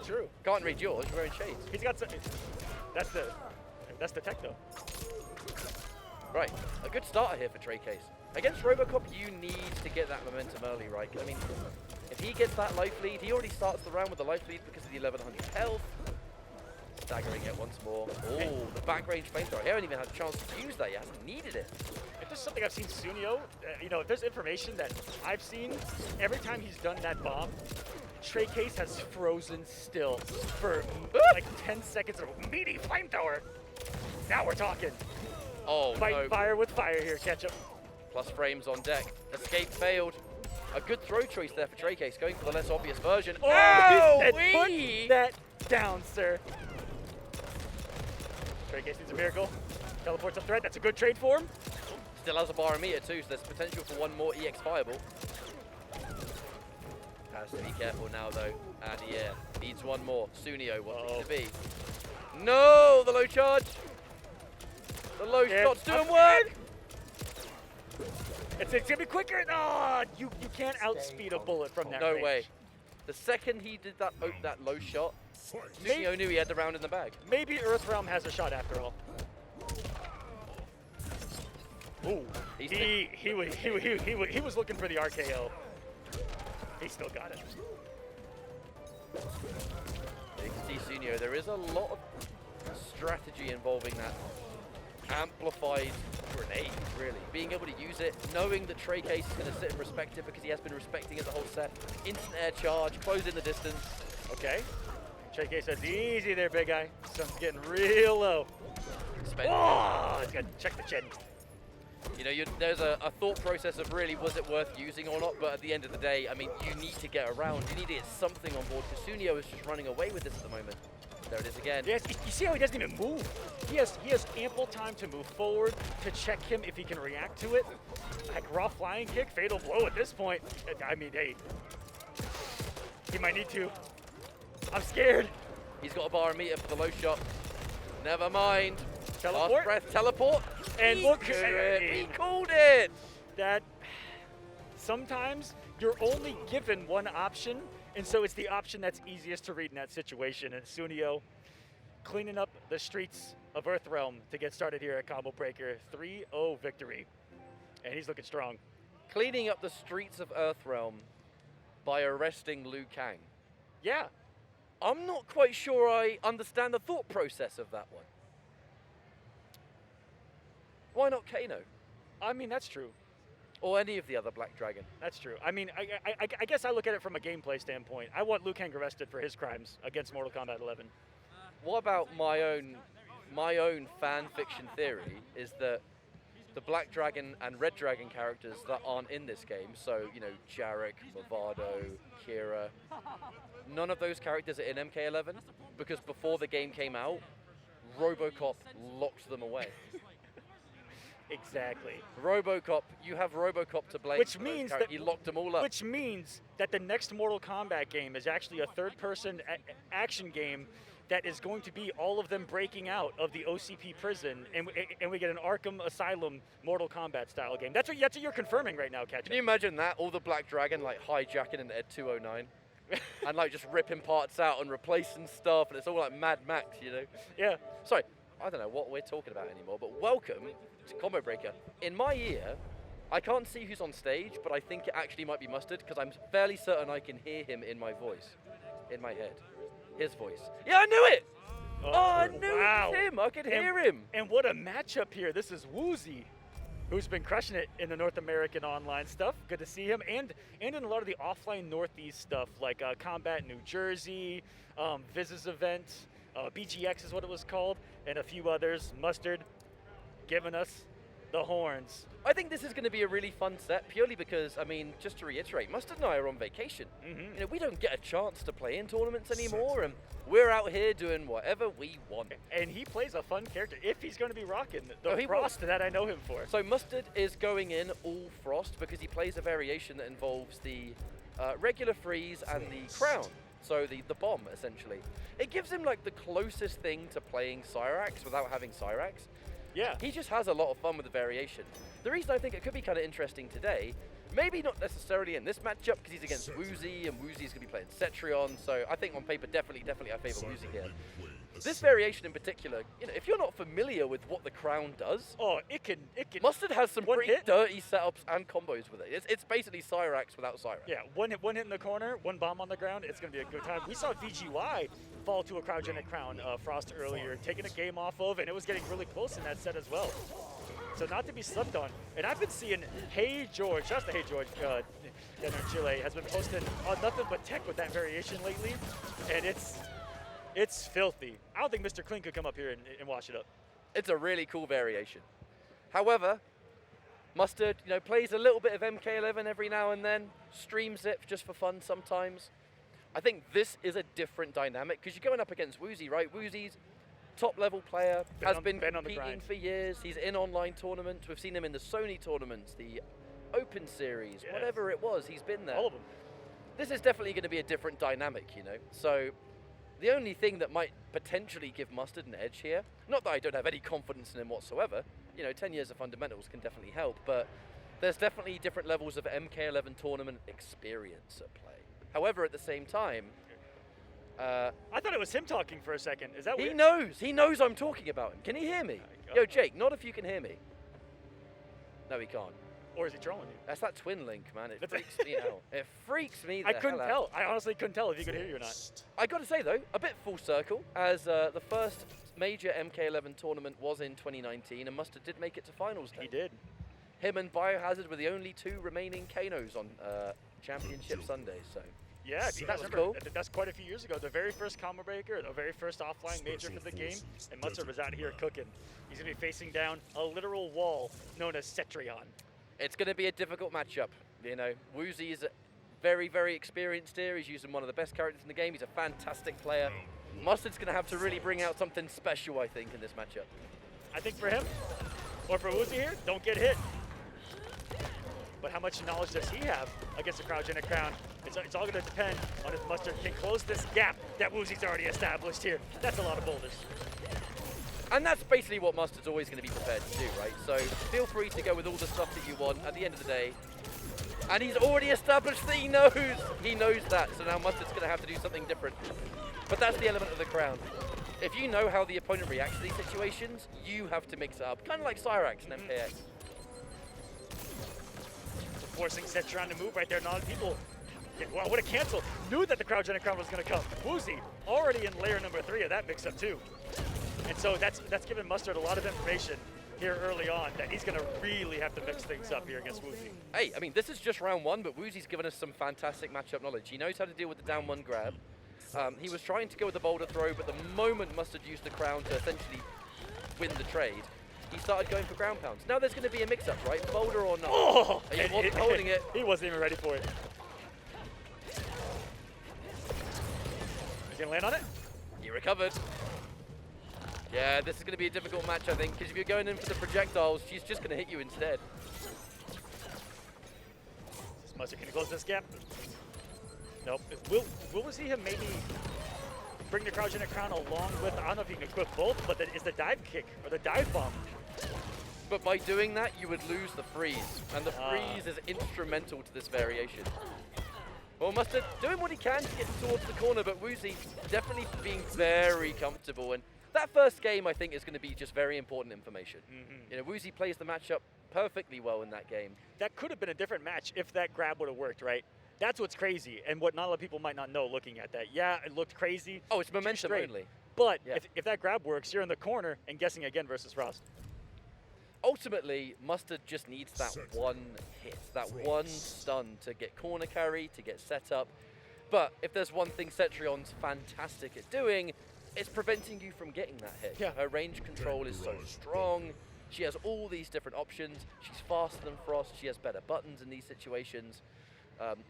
True. Can't read yours, you're wearing shades. He's got some. That's the tech though. Right, a good starter here for Trey Case. Against RoboCop, you need to get that momentum early, right? 'Cause, I mean, if he gets that life lead, he already starts the round with the life lead because of the 1100 health. Staggering it once more. Oh, the back range flamethrower. He hasn't even had a chance to use that. He hasn't needed it. If there's something I've seen Sunio, you know, if there's information that I've seen, every time he's done that bomb, Trey Case has frozen still for like 10 seconds of meaty flamethrower. Now we're talking. Oh, Fighting no. fire with fire here, Ketchup. Plus frames on deck. Escape failed. A good throw choice there for Trey Case, going for the less obvious version. Oh, and wee! put that down, sir. Trey Case needs a miracle. Teleports up threat. That's a good trade for him. Still has a bar meter too, so there's potential for one more EX Fireball. Has to be careful now though. And yeah, needs one more. Sunio, what's it to be? No, the low charge. The low shot's doing work. It's gonna be quicker. No, you can't outspeed a bullet from that No range. way. The second he did that low shot, Sunio knew he had the round in the bag. Maybe Earthrealm has a shot after all. Ooh, he was looking for the RKO. He still got it. You can see Sunio, there is a lot of strategy involving that amplified grenade, really. Being able to use it, knowing that Trey Case is going to sit and respect it because he has been respecting it the whole set. Instant air charge, close in the distance. Okay. Trey Case says, easy there, big guy. Sun's getting real low. Oh, he's got to check the chin. You know, there's a thought process of really was it worth using or not, but at the end of the day, I mean, you need to get around. You need to get something on board, because Sunio is just running away with this at the moment. There it is again. Yes, you see how he doesn't even move? He has ample time to move forward, to check him if he can react to it. Like raw flying kick, fatal blow at this point. I mean, hey, he might need to. I'm scared. He's got a bar meter for the low shot. Never mind. Teleport? Last breath, teleport. And He look, could it. He called it. That sometimes you're only given one option, and so it's the option that's easiest to read in that situation. And Sunio cleaning up the streets of Earthrealm to get started here at Combo Breaker. 3-0 victory. And he's looking strong. Cleaning up the streets of Earthrealm by arresting Liu Kang. Yeah. I'm not quite sure I understand the thought process of that one. Why not Kano? I mean, that's true. Or any of the other Black Dragon? That's true. I mean, I guess I look at it from a gameplay standpoint. I want Liu Kang arrested for his crimes against Mortal Kombat 11. What about my own fan fiction theory is that the Black Dragon and Red Dragon characters that aren't in this game, so, you know, Jarek, Movado, Kira, none of those characters are in MK11 because before the game came out, RoboCop locked them away. Exactly. RoboCop, you have RoboCop to blame. Which means that he locked them all up. Which means that the next Mortal Kombat game is actually a third-person action game that is going to be all of them breaking out of the OCP prison, and we get an Arkham Asylum Mortal Kombat style game. That's what you're confirming right now, Ketchup. Can you imagine that? All the Black Dragon like hijacking an Ed 209 and like just ripping parts out and replacing stuff, and it's all like Mad Max, you know? Yeah. Sorry, I don't know what we're talking about anymore, but welcome to Combo Breaker. In my ear, I can't see who's on stage, but I think it actually might be Mustard because I'm fairly certain I can hear him in my voice, in my head. His voice. Yeah, I knew it! Oh, I knew it was him! I could hear him! And what a matchup here. This is Woozy, who's been crushing it in the North American online stuff. Good to see him. And in a lot of the offline Northeast stuff, like Combat New Jersey, Viz's event, BGX is what it was called, and a few others. Mustard giving us the horns. I think this is going to be a really fun set purely because, I mean, just to reiterate, Mustard and I are on vacation. You know, we don't get a chance to play in tournaments anymore, and we're out here doing whatever we want. And he plays a fun character if he's going to be rocking the he Frost that I know him for. So Mustard is going in all Frost because he plays a variation that involves the regular freeze and the crown. So the bomb, essentially. It gives him like the closest thing to playing Cyrax without having Cyrax. Yeah. He just has a lot of fun with the variation. The reason I think it could be kind of interesting today, maybe not necessarily in this matchup because he's against Woozy, and Woozy's going to be playing Cetrion, so I think on paper definitely I favor Woozy here. This variation in particular, you know, if you're not familiar with what the crown does, it can. Mustard has some one pretty hit. dirty setups and combos with it. It's basically Cyrax without Cyrax. Yeah, one hit in the corner, one bomb on the ground. It's going to be a good time. We saw VGY fall to a cryogenic crown Frost earlier, taking a game off of, and it was getting really close in that set as well. So not to be slept on. And I've been seeing Hey George, just Hey George, down in Chile, has been posting on nothing but tech with that variation lately, and it's filthy. I don't think Mr. Clean could come up here and wash it up. It's a really cool variation. However, Mustard, you know, plays a little bit of MK11 every now and then, streams it just for fun sometimes. I think this is a different dynamic because you're going up against Woozy, right? Woozy's top level player, has been on the competing grind. for years. He's in online tournaments. We've seen him in the Sony tournaments, the Open Series, Yes. whatever it was, he's been there. All of them. This is definitely going to be a different dynamic, you know. So the only thing that might potentially give Mustard an edge here, not that I don't have any confidence in him whatsoever, you know, 10 years of fundamentals can definitely help, but there's definitely different levels of MK11 tournament experience at play. However, at the same time, I thought it was him talking for a second. Is that he weird? knows I'm talking about him. Can he hear me? Yo, Jake, not if you can hear me. No, he can't. Or is he trolling you? That's that twin link, man. It That's- freaks me out. It freaks me the I couldn't hell tell. out. I honestly couldn't tell if he could hear you or not. I got to say though, a bit full circle, as the first major MK11 tournament was in 2019, and Mustard did make it to finals day. He did. Him and Biohazard were the only two remaining Kanos on Championship Sunday. So Yeah, if you That guys was remember, cool. that's quite a few years ago. The very first combo breaker, the very first offline major for the game, and Mustard was out here cooking. He's going to be facing down a literal wall known as Cetrion. it's going to be a difficult matchup. You know, Woozy is very, very experienced here. He's using one of the best characters in the game. He's a fantastic player. Mustard's going to have to really bring out something special, I think, in this matchup. I think for him, or for Woozy here, don't get hit. But how much knowledge does he have against the cryogenic crown? It's all going to depend on if Mustard can close this gap that Woozy's already established here. That's a lot of boulders. And that's basically what Mustard's always going to be prepared to do, right? So feel free to go with all the stuff that you want at the end of the day. And he's already established that he knows that. So now Mustard's going to have to do something different. But that's the element of the crown. If you know how the opponent reacts to these situations, you have to mix it up. Kind of like Cyrax and MKX. Forcing Cetrion to move right there. Not people. Wow, what a cancel. Knew that the cryogenic crown was going to come. Woozy already in layer number 3 of that mix-up too. And so that's given Mustard a lot of information here early on that he's going to really have to mix things up here against Woozy. Hey, I mean, this is just round 1, but Woozy's given us some fantastic matchup knowledge. He knows how to deal with the down 1 grab. He was trying to go with the boulder throw, but the moment Mustard used the crown to essentially win the trade, he started going for ground pounds. Now there's going to be a mix-up, right? Boulder or not. Oh! He wasn't holding it. He wasn't even ready for it. He's going to land on it? He recovered. Yeah, this is going to be a difficult match, I think, because if you're going in for the projectiles, she's just going to hit you instead. Is Mustard can he close this gap? Nope. Will we see him maybe bring the cryogenic crown along with, I don't know if he can equip both, but it's the dive kick or the dive bomb. But by doing that, you would lose the freeze, and the freeze is instrumental to this variation. Well, Mustard doing what he can to get towards the corner, but Woozy definitely being very comfortable. And that first game, I think, is going to be just very important information. You know, Woozy plays the matchup perfectly well in that game. That could have been a different match if that grab would have worked, right? That's what's crazy, and what not a lot of people might not know looking at that. Yeah, it looked crazy. Oh, it's momentum straight. only. But Yeah. if that grab works, you're in the corner and guessing again versus Frost. Ultimately, Mustard just needs that one hit, that one stun to get corner carry, to get set up. But if there's one thing Cetrion's fantastic at doing, it's preventing you from getting that hit. Yeah. Her range control is so strong. She has all these different options. She's faster than Frost. She has better buttons in these situations,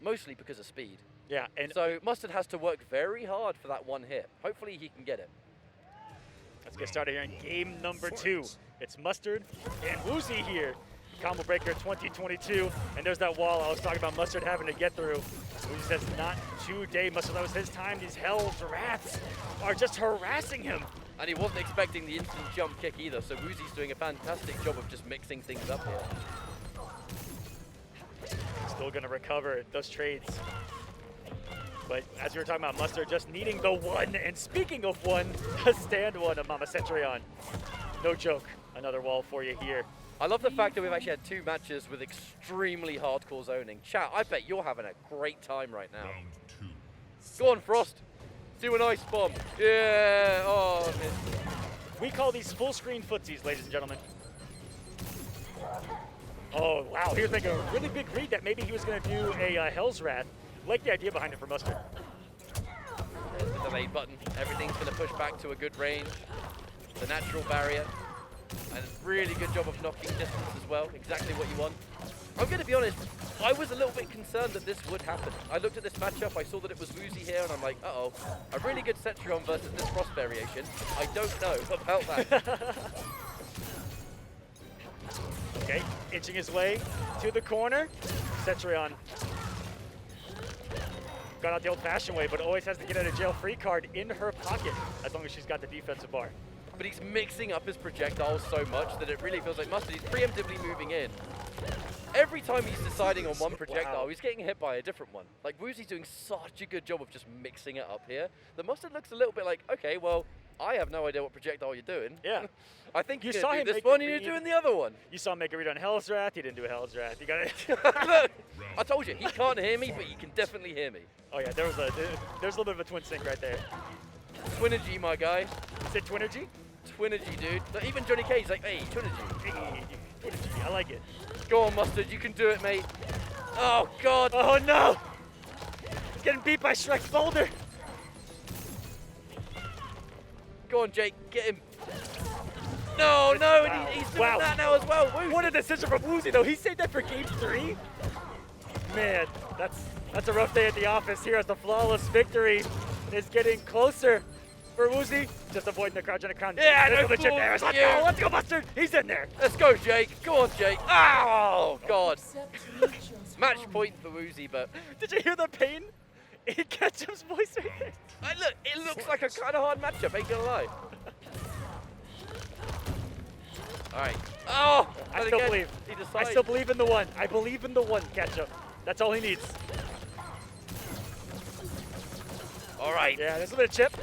mostly because of speed. Yeah, and So Mustard has to work very hard for that one hit. Hopefully he can get it. let's get started here in game number 2. It's Mustard and Woozy here. Combo Breaker 2022. And there's that wall I was talking about Mustard having to get through. Woozy says not today, Mustard. That was his time. These Hell's Wraths are just harassing him. And he wasn't expecting the instant jump kick either, so Woozy's doing a fantastic job of just mixing things up here. Still going to recover those trades. But as we were talking about, Mustard just needing the one. And speaking of one, the stand one of Mama Cetrion. No joke. Another wall for you here. I love the fact that we've actually had 2 matches with extremely hardcore zoning. Chat, I bet you're having a great time right now. Go on, Frost. Do an ice bomb. Yeah. Oh, missed. We call these full screen footsies, ladies and gentlemen. Oh, wow. He was making a really big read that maybe he was going to do a Hell's Wrath. Like the idea behind it for Mustard. There's the delay button. Everything's going to push back to a good range. The natural barrier. And really good job of knocking distance as well. Exactly what you want. I'm going to be honest, I was a little bit concerned that this would happen. I looked at this matchup, I saw that it was Woozy here, and I'm like, uh-oh, a really good Cetrion versus this Frost variation. I don't know about that. Okay, inching his way to the corner. Cetrion got out the old-fashioned way, but always has to get out of jail free card in her pocket as long as she's got the defensive bar. But he's mixing up his projectiles so much that it really feels like Mustard. He's preemptively moving in. Every time he's deciding on one projectile, Wow. he's getting hit by a different one. Like, Woozy's doing such a good job of just mixing it up here. The Mustard looks a little bit like, okay, well, I have no idea what projectile you're doing. Yeah. I think You you're saw gonna him do this make one the and you're read. doing the other one. You saw him make a read on Hell's Wrath. He didn't do a Hell's Wrath. You got it. Look, I told you, he can't hear me, but he can definitely hear me. Oh yeah, there's a little bit of a twin sync right there. Twinergy, my guy. Is it Twinergy? Twinergy, dude. Look, even Johnny Cage's like, hey, Twinergy. Hey, Twinergy. I like it. Go on, Mustard, you can do it, mate. Oh, God. Oh no! He's getting beat by Shrek's boulder. Go on, Jake, get him. No, no, Wow. and he's doing Wow. that now as well. Woo. What a decision from Woozy though. He saved that for game 3. Man, that's a rough day at the office here as the flawless victory is getting closer for Woozy. Just avoiding the cryogenic crown. Yeah, There's no the chip fool. there. Yeah. Let's go, Mustard. He's in there. Let's go, Jake. Go on, Jake. Oh, God. Match point for Woozy, but Did you hear the pain in Ketchup's voice right there? look, it looks like a kind of hard matchup, ain't gonna lie. All right. Oh, I and still again, believe. he I decides. still believe in the one. I believe in the one, Ketchup. That's all he needs. All right. Yeah, there's a bit of chip.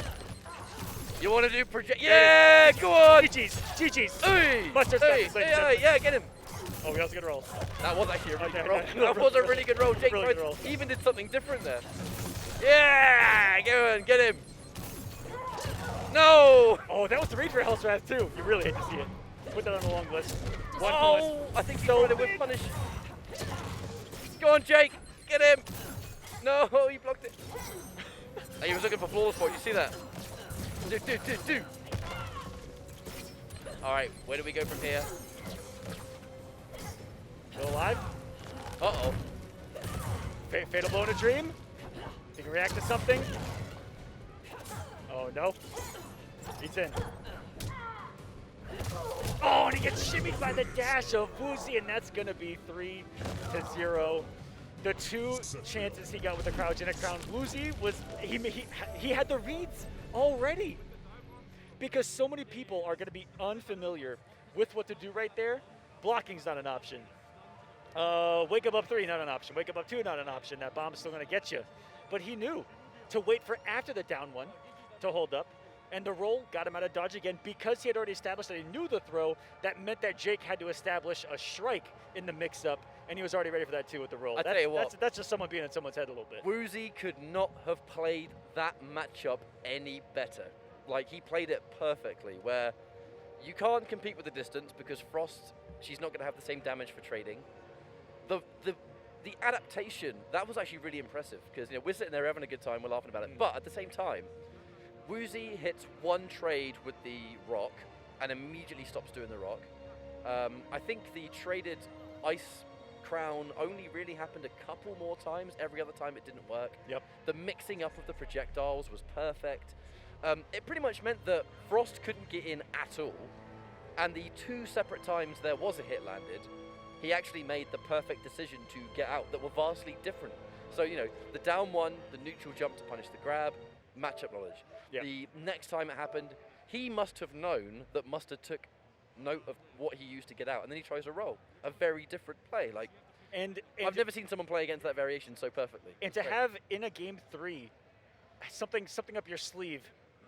You want to do project? Yeah, go on. GG's. GG's. Hey, Mustard's got hey, this thing, yeah, chip. yeah, get him. Oh, we also get a roll. That was actually a really Okay, good roll. okay. That was a really good roll. Jake Really tried- good roll. even did something different there. Yeah, go on, get him. No. Oh, that was the read for Hell's Wrath too. You really hate to see it. Put that on the long list. One Oh, I think he So tried it with big. punish. Go on, Jake. Get him. No, he blocked it. Oh, he was looking for flaws for it. You see that? Do. All right, where do we go from here? Go live. Uh-oh. Fatal blow in a dream. He can react to something. Oh no. He's in. Oh, and he gets shimmied by the dash of Woozy, and that's gonna be 3-0. The two chances he got with the cryogenic crown, Woozy was he had the reads already. Because so many people are gonna be unfamiliar with what to do right there. Blocking's not an option. Wake up 3, not an option. Wake up 2, not an option. That bomb's still gonna get you. But he knew to wait for after the down one to hold up. And the roll got him out of dodge again because he had already established that he knew the throw. That meant that Jake had to establish a strike in the mix-up, and he was already ready for that too with the roll. I tell you what. That's just someone being in someone's head a little bit. Woozy could not have played that matchup any better. Like, he played it perfectly, where you can't compete with the distance because Frost, she's not going to have the same damage for trading. The adaptation, that was actually really impressive because, you know, we're sitting there having a good time, we're laughing about it, but at the same time, Woozy hits one trade with the rock and immediately stops doing the rock. I think the traded ice crown only really happened a couple more times. Every other time it didn't work. Yep. The mixing up of the projectiles was perfect. It pretty much meant that Frost couldn't get in at all, and the 2 separate times there was a hit landed, he actually made the perfect decision to get out that were vastly different. So, you know, the down one, the neutral jump to punish the grab, matchup knowledge. Yep. The next time it happened, he must have known that Mustard took note of what he used to get out, and then he tries a roll. A very different play. Like, And I've never seen someone play against that variation so perfectly. And to Great. have in a game 3 something up your sleeve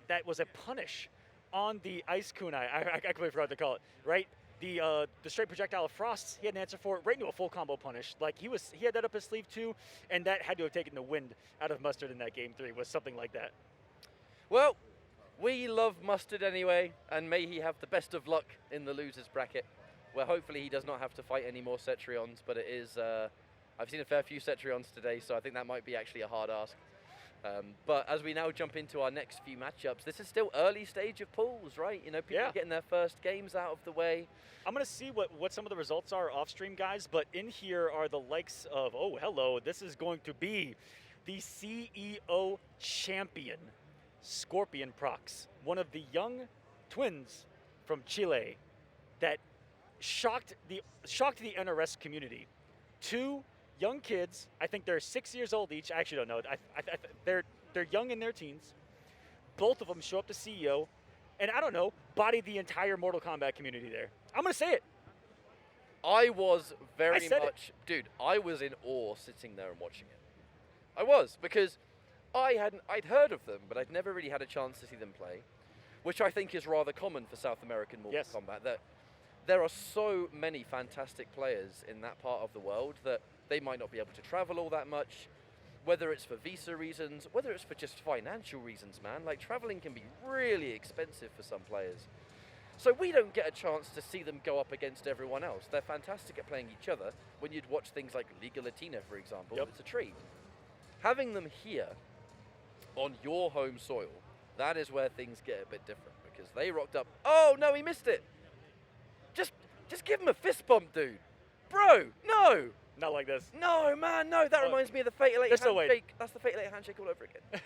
that was a punish on the ice kunai, I completely forgot to call it, right? The straight projectile of Frost, he had an answer for it right into a full combo punish. Like he had that up his sleeve too, and that had to have taken the wind out of Mustard in that game 3, was something like that. Well, we love Mustard anyway, and may he have the best of luck in the losers bracket, where hopefully he does not have to fight any more Cetrions, but it is, I've seen a fair few Cetrions today, so I think that might be actually a hard ask. But as we now jump into our next few matchups, this is still early stage of pools, right? You know, people Yeah. are getting their first games out of the way. I'm going to see what some of the results are off stream, guys, but in here are the likes of, oh, hello, this is going to be the CEO champion, Scorpion Prox, one of the young twins from Chile that shocked the NRS community. Two young kids, I think they're 6 years old each. I actually don't know. They're young in their teens. Both of them show up to CEO, and I don't know, body the entire Mortal Kombat community there. I'm gonna say it. I was very said it. much, dude, I was in awe sitting there and watching it. I was, because I'd heard of them, but I'd never really had a chance to see them play, which I think is rather common for South American Mortal Yes. Kombat, that there are so many fantastic players in that part of the world that they might not be able to travel all that much, whether it's for visa reasons, whether it's for just financial reasons, man. Like, traveling can be really expensive for some players. So we don't get a chance to see them go up against everyone else. They're fantastic at playing each other. When you'd watch things like Liga Latina, for example, Yep. it's a treat. Having them here on your home soil, that is where things get a bit different, because they rocked up. Oh, no, he missed it. Just give him a fist bump, dude. Bro, no. Not like this. No, man, no. That Look, reminds me of the Fatal 8 there's no way. handshake. That's the Fatal 8 handshake all over again.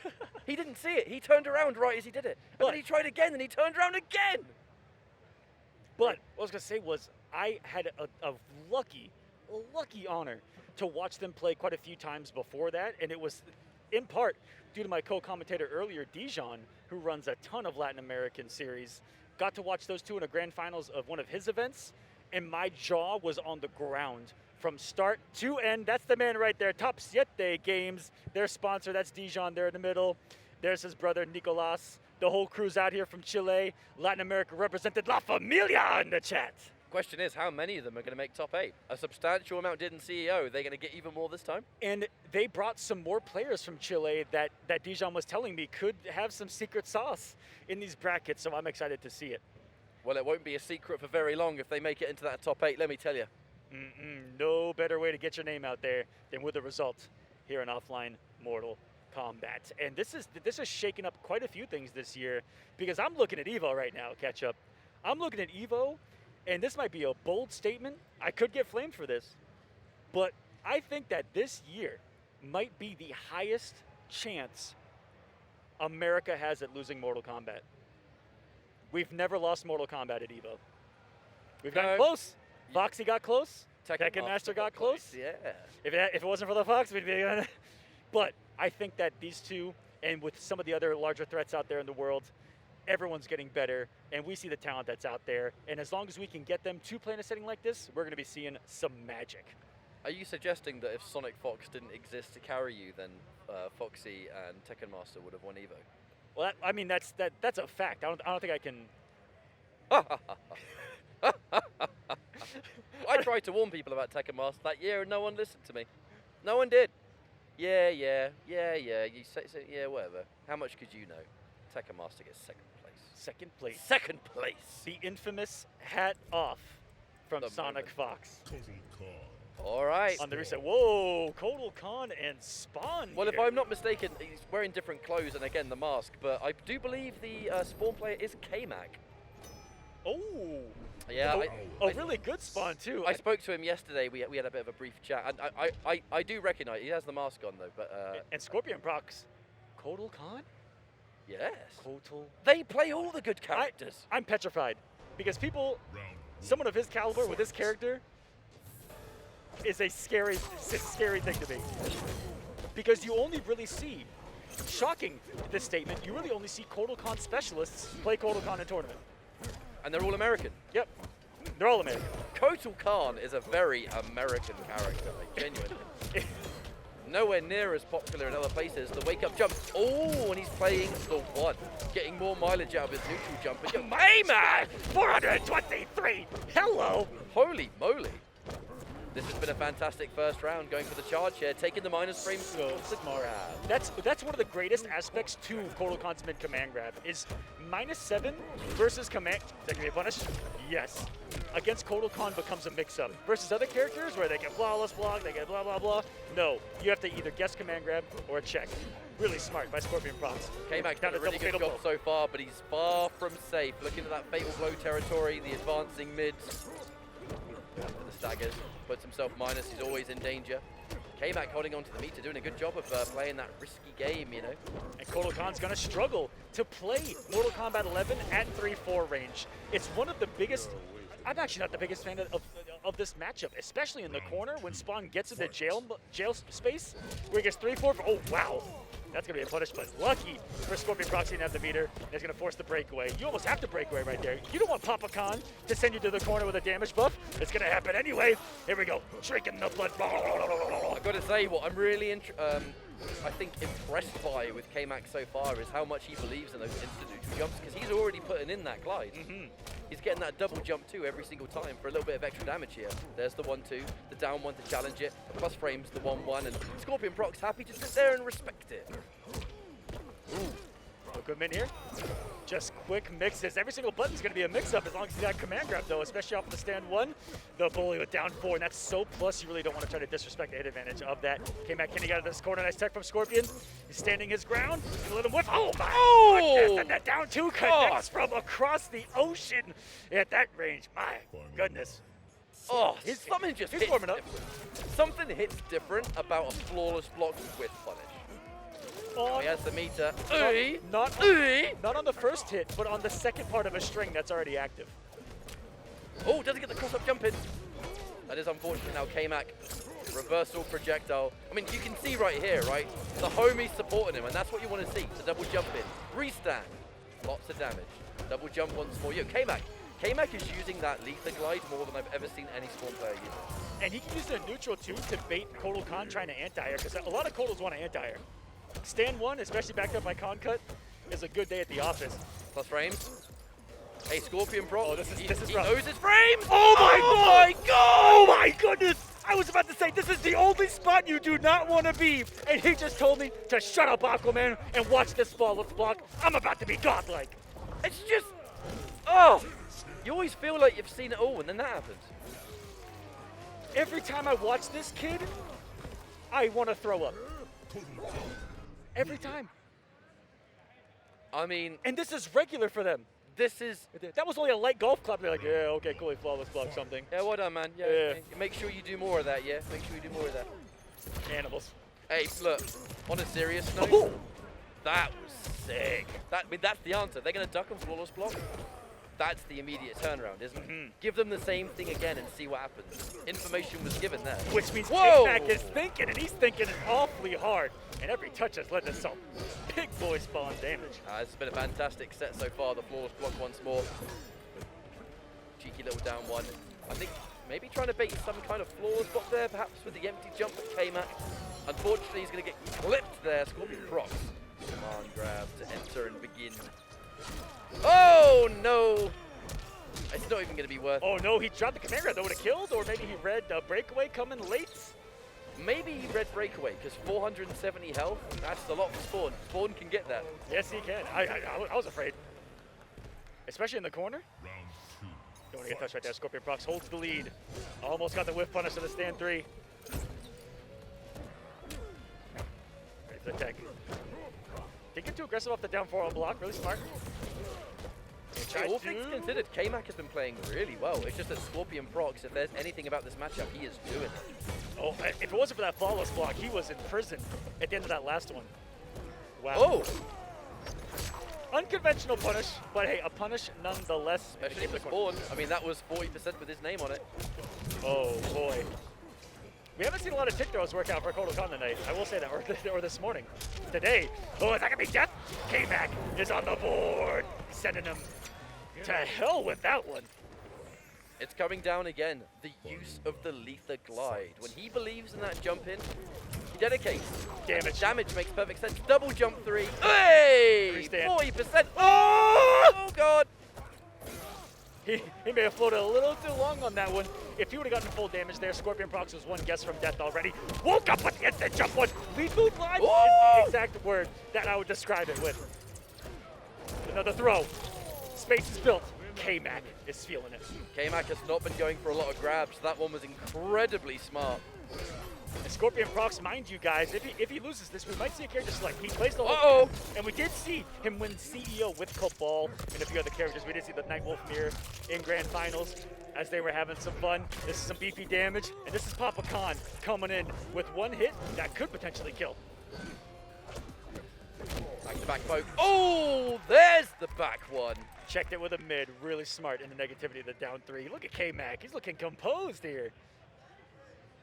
He didn't see it. He turned around right as he did it. And But- then he tried again, and he turned around again. But what I was going to say was I had a lucky honor to watch them play quite a few times before that, and it was in part due to my co-commentator earlier, Dijon, who runs a ton of Latin American series. Got to watch those two in a grand finals of one of his events, and my jaw was on the ground from start to end. That's the man right there, Top Siete Games, their sponsor. That's Dijon there in the middle. There's his brother, Nicolas. The whole crew's out here from Chile. Latin America represented La Familia in the chat. Question is, how many of them are going to make top 8? A substantial amount did in CEO. Are they going to get even more this time? And they brought some more players from Chile that Dijon was telling me could have some secret sauce in these brackets, so I'm excited to see it. Well, it won't be a secret for very long if they make it into that top 8, let me tell you. No better way to get your name out there than with the result here in Offline Mortal Kombat. And this is shaking up quite a few things this year, because I'm looking at EVO right now, Ketchup. I'm looking at EVO, and this might be a bold statement. I could get flamed for this, but I think that this year might be the highest chance America has at losing Mortal Kombat. We've never lost Mortal Kombat at EVO. We've gotten No. close. Foxy got close. Tekken Tekken Master got close. Yeah. If it wasn't for the Fox, we'd be. But I think that these two, and with some of the other larger threats out there in the world, everyone's getting better, and we see the talent that's out there. And as long as we can get them to play in a setting like this, we're going to be seeing some magic. Are you suggesting that if Sonic Fox didn't exist to carry you, then Foxy and Tekken Master would have won EVO? Well, I mean that's a fact. I don't think I can. I tried to warn people about Tekken Master that year, and no one listened to me. No one did. Yeah. You say yeah, whatever. How much could you know? Tekken Master gets second place. Second place. Second place. The infamous hat off from The Sonic moment. Fox. All right. On the reset. Whoa, Kotal Khan and Spawn. Well, if here. I'm not mistaken, he's wearing different clothes and again the mask, but I do believe the Spawn player is K-Mac. Oh. Yeah. Oh, really good Spawn too. I spoke to him yesterday. We had a bit of a brief chat, and I do recognize he has the mask on though. But and Scorpion Prox. Kotal Khan? yes, Kotal. they play all the good characters. I'm petrified because someone of his caliber with this character is a scary thing to me. Because you only really see, shocking this statement, you really only see Kotal Khan specialists play Kotal Khan in tournament. And they're all American. Yep, they're all American. Kotal Khan is a very American character, like genuinely. Nowhere near as popular in other places. The wake-up jump. Oh, and he's playing the one, getting more mileage out of his neutral jump. And Hey man, 423. Hello. holy moly! This has been a fantastic first round, going for the charge here, taking the minus frame. So smart. That's one of the greatest aspects to Kodokan's mid command grab is -7 versus command. Is that gonna be a punish? Yes. Against Kodokan becomes a mix-up. Versus other characters where they get flawless block, they get blah blah blah. No, you have to either guess command grab or check. Really smart by Scorpion Prox. K-Mac Down done a to really double good fatal job blow. so far, but he's far from safe. Looking at that fatal blow territory, the advancing mids. The staggers, puts himself minus, he's always in danger. K-Mac holding on to the meter, doing a good job of playing that risky game, you know. And Kodokan's gonna struggle to play Mortal Kombat 11 at 3-4 range. It's one of the biggest. I'm actually not the biggest fan of this matchup, especially in the corner when Spawn gets into jail space, where he gets 3-4. Oh wow, that's gonna be a punish, but lucky for Scorpion Proxy to have the meter. He's gonna force the breakaway. You almost have to breakaway right there. You don't want Papa Khan to send you to the corner with a damage buff. It's gonna happen anyway. Here we go, drinking the blood. I've got to say, what I'm really I think impressed by with K-Mac so far is how much he believes in those instant neutral jumps, because he's already putting in that glide. He's getting that double jump too every single time for a little bit of extra damage here. There's the 1-2, the down one to challenge it, plus frames the 1-1, and Scorpion Prox happy to sit there and respect it. Ooh, no good min here. Just quick mixes. Every single button's going to be a mix-up as long as he's got command grab, though, especially off the stand 1. The bully with down 4, and that's so plus. You really don't want to try to disrespect the hit advantage of that. K-Mac Kenny out of this corner. Nice tech from Scorpion. He's standing his ground. He's gonna let him whip. Oh, my goodness. And that down 2 connects from across the ocean at that range. My goodness. Oh, something just he's hits warming up. different. Something hits different about a flawless block with punish. Oh, he has the meter. Not on the first hit, but on the second part of a string that's already active. Oh, doesn't get the cross-up jump in. That is unfortunate now. K-Mac, reversal projectile. I mean, you can see right here, right? The homie's supporting him, and that's what you want to see. The double jump in. Restand. Lots of damage. Double jump once more. K-Mac is using that Letha glide more than I've ever seen any Spawn player use it. And he can use it in neutral too to bait Kodokan trying to anti-air, because a lot of Kodos want to anti-air. Stand 1, especially backed up by Concut, is a good day at the office. Plus frames. Hey, Scorpion Prox. Oh, this is he rough. knows his frames. Oh my god! Oh my goodness! I was about to say, this is the only spot you do not want to be. And he just told me to shut up, Aquaman, and watch this flawless block. I'm about to be godlike. It's just, oh, you always feel like you've seen it all, and then that happens. Every time I watch this kid, I want to throw up. Every time. I mean, And this is regular for them. this is, That was only a light golf club. They're like, yeah, okay, cool, he flawless block something. yeah, well done, man. Yeah, Yeah. make sure you do more of that, yeah? Make sure you do more of that. Animals. Hey, look, on a serious note, Oh! that was sick. I mean, that's the answer. They're going to duck and flawless block. That's the immediate turnaround, isn't it? Give them the same thing again and see what happens. Information was given there. Which means Whoa! K-Mac is thinking, and he's thinking awfully hard. And every touch has led to some big boy Spawn damage. It's been a fantastic set so far. The flawless block once more. Cheeky little down one. I think maybe trying to bait some kind of flawless block there, perhaps with the empty jump at K-Mac. Unfortunately, he's going to get clipped there. Scorpion Prox. Command grab to enter and begin. Oh, no. It's not even going to be worth it. Oh no, he dropped the command grab. That would have killed, or maybe he read breakaway coming late. Maybe he read breakaway, because 470 health, that's a lot for Spawn. Spawn can get that. Yes, he can. I was afraid. Especially in the corner. Don't want to get touched right there. Scorpion Prox holds the lead. Almost got the whiff punish to the stand 3. Ready for the tech. Didn't get too aggressive off the down 4 on block. Really smart. Hey, all things considered, K-Mac has been playing really well. It's just that Scorpion Prox, if there's anything about this matchup, he is doing it. Oh, if it wasn't for that flawless block, he was in prison at the end of that last one. Wow. Oh! Unconventional punish, but hey, a punish nonetheless. Especially for Spawn. I mean, that was 40% with his name on it. Oh boy. We haven't seen a lot of tick throws work out for Kodokan tonight. I will say that, or this morning. Today, oh, is that gonna be death? K-Mac is on the board, sending him to hell with that one. It's coming down again. The use of the Letha glide. When he believes in that jump in, he dedicates. Damage. Damage makes perfect sense. Double jump 3. Hey! Freestand. 40%. Oh! Oh, God! He may have floated a little too long on that one. If he would have gotten full damage there, Scorpion Prox was one guess from death already. Woke up with the instant jump one. Lethal blind is the exact word that I would describe it with. Another throw. Space is built. K-Mac is feeling it. K-Mac has not been going for a lot of grabs. That one was incredibly smart. And Scorpion Prox, mind you guys, if he loses this, we might see a character select. He plays the whole game, and we did see him win CEO with Cabal and a few other characters. We did see the Nightwolf Mirror in Grand Finals as they were having some fun. This is some beefy damage, and this is Papa Khan coming in with one hit that could potentially kill. Back to back poke. Oh, there's the back one. Checked it with a mid, really smart in the negativity of the down three. Look at K-Mac, he's looking composed here.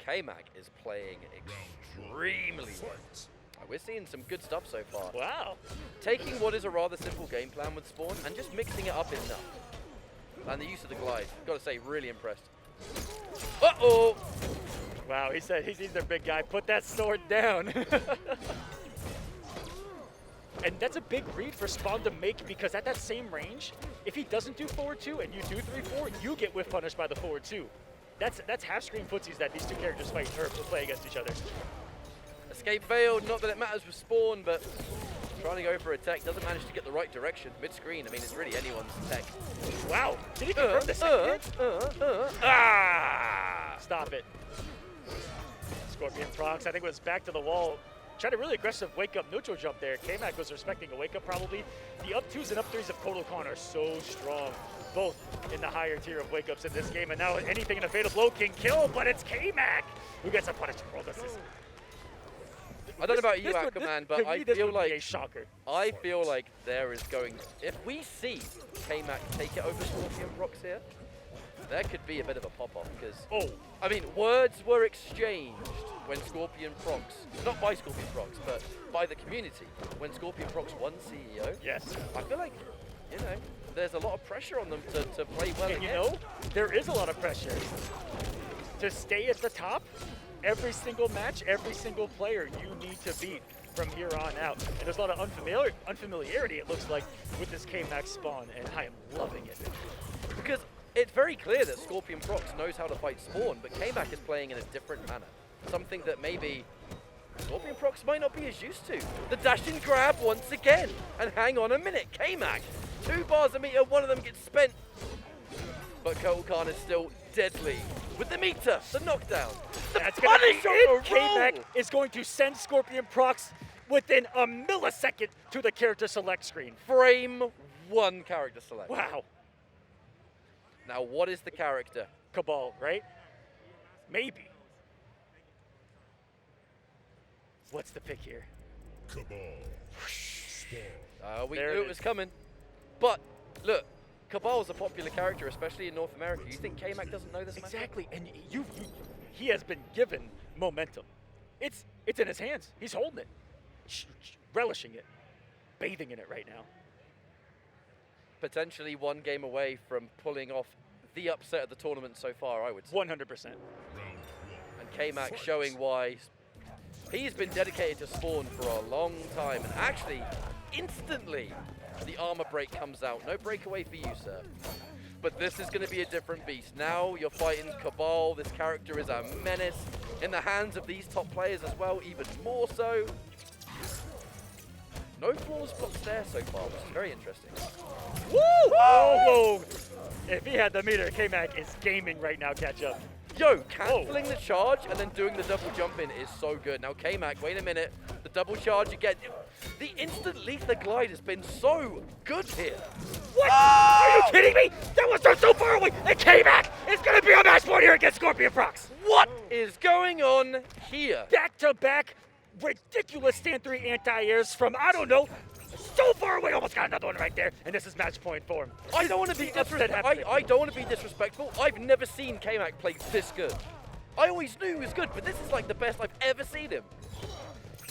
K-Mac is playing extremely well. We're seeing some good stuff so far. Wow. Taking what is a rather simple game plan with Spawn and just mixing it up enough. And the use of the glide, gotta say, really impressed. Uh-oh! Wow, he said he's their big guy. Put that sword down. And that's a big read for Spawn to make because at that same range, if he doesn't do forward 2 and you do 3-4, you get whiff punished by the forward 2. That's half-screen footsies that these two characters fight or play against each other. Escape failed, not that it matters with Spawn, but trying to go for a tech doesn't manage to get the right direction. Mid-screen, I mean, it's really anyone's tech. Wow, did he confirm the second hit? Stop it. Scorpion Prox, I think, was back to the wall. Tried a really aggressive wake-up neutral jump there. K-Mac was respecting a wake-up probably. The up 2s and up 3s of Kotal Khan are so strong, both in the higher tier of wake-ups in this game. And now anything in a Fatal Blow can kill, but it's K-Mac who gets a punish. I don't know about you, Aquaman, but I feel like a shocker. I feel like there is going. If we see K-Mac take it over Scorpion Prox here, there could be a bit of a pop-off because I mean, words were exchanged when Scorpion Prox, not by Scorpion Prox, but by the community, when Scorpion Prox won CEO. Yes. I feel like, you know, there's a lot of pressure on them to play well And again. you know, there is a lot of pressure to stay at the top. Every single match, every single player you need to beat from here on out. And there's a lot of unfamiliarity, it looks like, with this K-Mac Spawn, and I am loving it. Because it's very clear that Scorpion Prox knows how to fight Spawn, but K-Mac is playing in a different manner. Something that maybe Scorpion Prox might not be as used to. The dash and grab once again. And hang on a minute, K-Mac, 2 bars a meter, one of them gets spent. But Kotal Khan is still deadly. With the meter, the knockdown, the punish on the K-Mac roll. is going to send Scorpion Prox within a millisecond to the character select screen. Frame 1 character select. Wow. Now what is the character? Cabal, right? Maybe. What's the pick here? Cabal. We There knew it it was is. coming. But look, Cabal's a popular character, especially in North America. You think K-Mac doesn't know this man? Exactly, and he has been given momentum. It's in his hands. He's holding it, relishing it, bathing in it right now. Potentially 1 game away from pulling off the upset of the tournament so far, I would say. 100%. And K-Mac showing why he's been dedicated to Spawn for a long time. And actually, instantly, the armor break comes out. No breakaway for you, sir. But this is going to be a different beast. Now you're fighting Cabal. This character is a menace in the hands of these top players as well, even more so. No flawless blocks there so far, which is very interesting. Woo! Oh, if he had the meter, K-Mac is gaming right now, catch up. Yo, cancelling the charge and then doing the double jump in is so good. Now K-Mac, wait a minute. The double charge again. The instant Letha glide has been so good here. What? Are you kidding me? That was so far away. And K-Mac is going to be on match point here against Scorpion Prox. What is going on here? Back-to-back ridiculous stand 3 anti-airs from, I don't know, so far away. Almost got another one right there. And this is match point for him. I don't want to be disrespectful. I don't want to be disrespectful. I've never seen K-Mac play this good. I always knew he was good, but this is like the best I've ever seen him.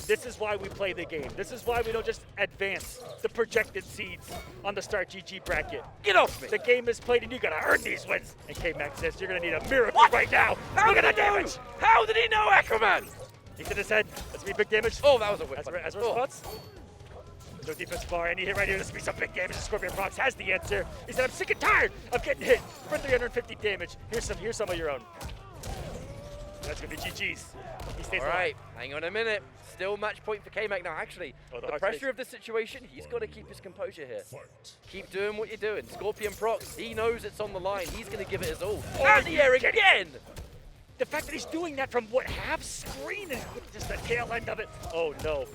This is why we play the game. This is why we don't just advance the projected seeds on the Start GG bracket. Get off me. The game is played and you gotta earn these wins. And K-Mac says you're gonna need a miracle What? right now. How Look at did that he know? damage. How did he know, Aquaman? He's in his head. That's gonna be big damage. Oh, that was a whip. As Oh. response. No defense bar, any hit right here. This will be some big damage. Scorpion Prox has the answer. He said, I'm sick and tired of getting hit for 350 damage. Here's some of your own. That's gonna be GG's. He stays All right, hang on a minute. Still match point for K-Mac now. Actually, Oh, the the hard pressure face. of the situation, he's got to keep his composure here. Keep doing what you're doing. Scorpion Prox, he knows it's on the line. He's going to give it his all. Oh, And the air again! The fact that he's doing that from what, half screen and just the tail end of it. Oh no.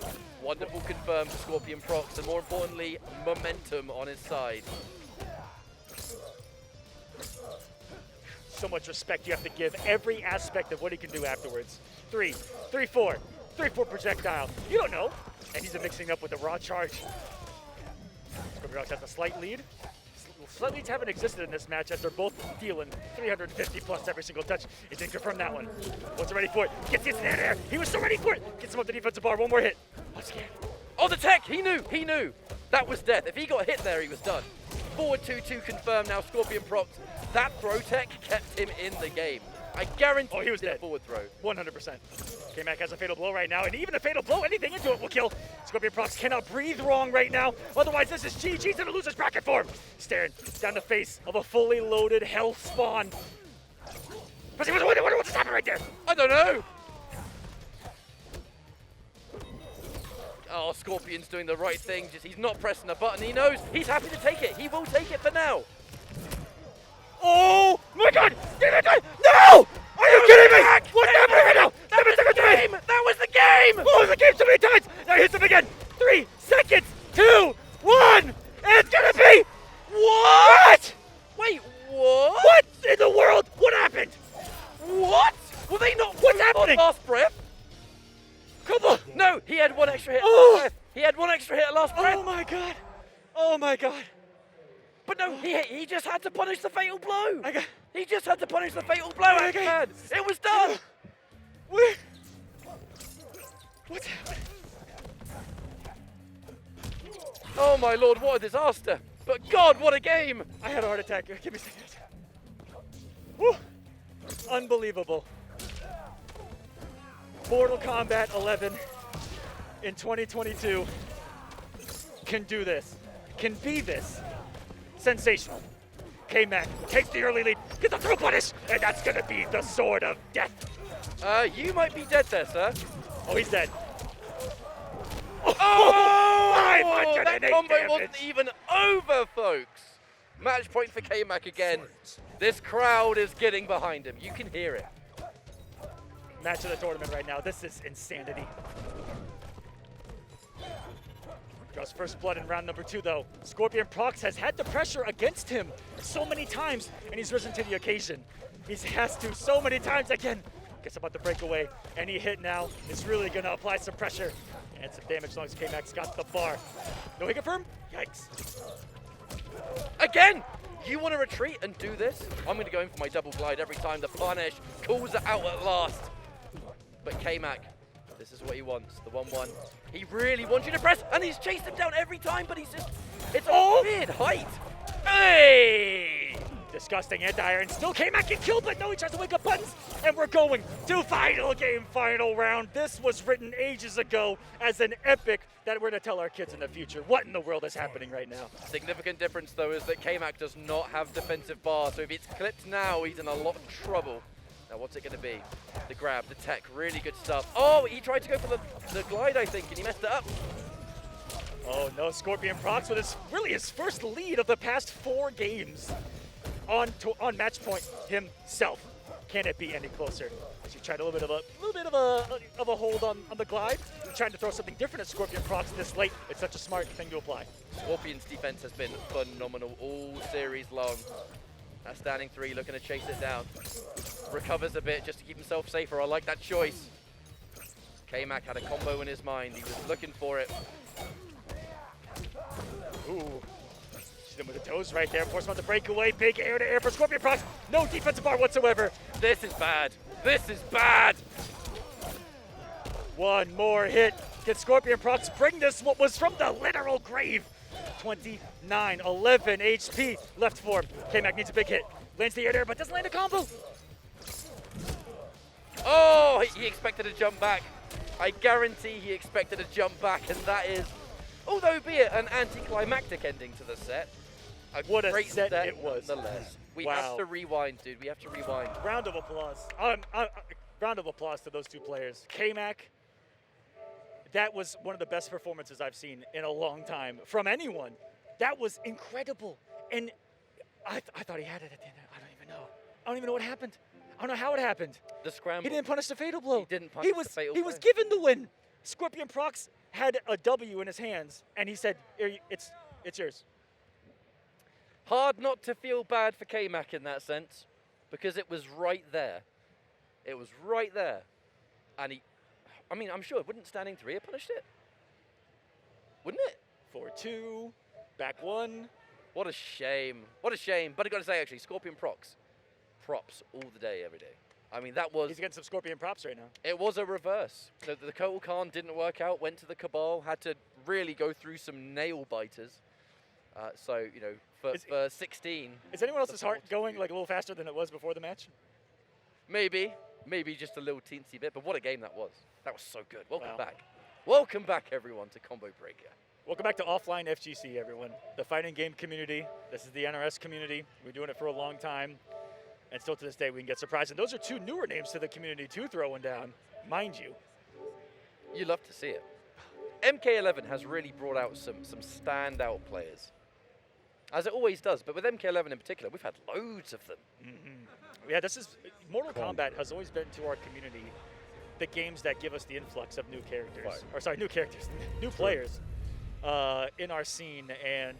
Wonderful confirm for Scorpion Prox, and more importantly, momentum on his side. So much respect you have to give every aspect of what he can do afterwards. 3-4 projectile. You don't know. And he's mixing up with the raw charge. Scorpion Prox has a slight lead. Slight leads haven't existed in this match as they're both dealing 350 plus every single touch. He didn't confirm that one. Wasn't ready for it. Gets the instant air. He was so ready for it. Gets him up the defensive bar. One more hit. I'm scared. Oh, the tech! He knew! That was death. If he got hit there, he was done. Forward 2-2 confirmed now, Scorpion Prox. That throw tech kept him in the game. I guarantee Oh, he was did a dead. forward throw. 100%. K-Mac has a fatal blow right now, and even a fatal blow, anything into it will kill. Scorpion Prox cannot breathe wrong right now. Otherwise, this is GG's in a loser's bracket form. Staring down the face of a fully loaded health spawn. What's just happened right there? I don't know! Oh, Scorpion's doing the right thing. Just he's not pressing a button. He knows. He's happy to take it. He will take it for now. Oh my God! No! Are you kidding me? What's happening right now? That was the game! That was the game! Oh, the game so many times! Now he hits him again! 3 seconds! 2, 1! It's gonna be what? Wait, what? What in the world? What happened? What? Were they not What's on happening? last breath? Come on! No, he had one extra hit. Oh. At last breath. He had one extra hit at last breath. Oh my God! Oh my God! But no, he just had to punish the fatal blow. I got. He just had to punish the fatal blow, Okay. Axeman. It was done. Where? What's happening? Oh my lord, what a disaster. But God, what a game. I had a heart attack. Give me a second. Woo. Unbelievable. Mortal Kombat 11 in 2022 can do this, can be this. Sensational. K-Mac takes the early lead, gets the throw punish, and that's gonna be the sword of death. You might be dead there, sir. Oh, he's dead. Oh! 508 That combo damage. wasn't even over, folks. Match point for K-Mac again. This crowd is getting behind him. You can hear it. Match of the tournament right now. This is insanity. Draws first blood in round number 2, though. Scorpion Prox has had the pressure against him so many times, and he's risen to the occasion. He has to so many times again. Gets about to break away. Any hit now is really going to apply some pressure and some damage as long as K-Mac's got the bar. No hit confirm? Yikes. Again! You want to retreat and do this? I'm going to go in for my double glide every time. The punish calls it out at last. But K-Mac, this is what he wants, the 1-1. He really wants you to press, and he's chased him down every time, but he's just, it's a weird height. Hey! Disgusting anti-air, and still K-Mac get killed, but no, he tries to wake up buttons, and we're going to final game, final round. This was written ages ago as an epic that we're going to tell our kids in the future. What in the world is happening right now? Significant difference, though, is that K-Mac does not have defensive bar, so if it's clipped now, he's in a lot of trouble. Now, what's it going to be? The grab, the tech, really good stuff. Oh, he tried to go for the glide, I think, and he messed it up. Oh no, Scorpion Prox with his first lead of the past 4 games on match point himself. Can it be any closer? As he tried a little bit of a hold on the glide, trying to throw something different at Scorpion Prox this late. It's such a smart thing to apply. Scorpion's defense has been phenomenal all series long. That standing 3 looking to chase it down. Recovers a bit just to keep himself safer. I like that choice. K-Mac had a combo in his mind. He was looking for it. Ooh. She's in with the toes right there. Force him on the breakaway. Big air to air for Scorpion Prox. No defensive bar whatsoever. This is bad. This is bad. One more hit. Can Scorpion Prox bring this what was from the literal grave? 29, 11 HP left for him. K-Mac needs a big hit. Lands the air there, but doesn't land a combo. Oh, he expected a jump back. I guarantee he expected a jump back, and that is... Although be it an anticlimactic ending to the set, What a great set it was. nonetheless. We Wow. have to rewind, dude. We have to rewind. Round of applause. Round of applause to those two players. K-Mac, that was one of the best performances I've seen in a long time from anyone. That was incredible. And I thought he had it at the end. I don't even know. I don't even know what happened. I don't know how it happened. The scramble. He didn't punish the fatal blow. He didn't punish the fatal He was blow. given the win. Scorpion Prox had a W in his hands, and he said, "Here, it's yours." Hard not to feel bad for K-Mac in that sense, because it was right there. It was right there. And I'm sure, wouldn't standing 3 have punished it? Wouldn't it? 4-2, back 1. What a shame. What a shame. But I got to say, actually, Scorpion Prox, props all the day, every day. I mean, that was... He's getting some Scorpion props right now. It was a reverse. The Kotal Khan didn't work out, went to the Cabal, had to really go through some nail biters. So, you know, for 16. Is anyone else's the heart ball going like a little faster than it was before the match? Maybe just a little teensy bit, but what a game that was. That was so good. Welcome Wow. back. Welcome back, everyone, to Combo Breaker. Welcome back to Offline FGC, everyone. The fighting game community. This is the NRS community. We're doing it for a long time. And still to this day, we can get surprised. And those are 2 newer names to the community, too, throwing down, mind you. You love to see it. MK11 has really brought out some standout players, as it always does. But with MK11 in particular, we've had loads of them. Yeah, Mortal Kombat has always been to our community the games that give us the influx of new characters. New players in our scene. And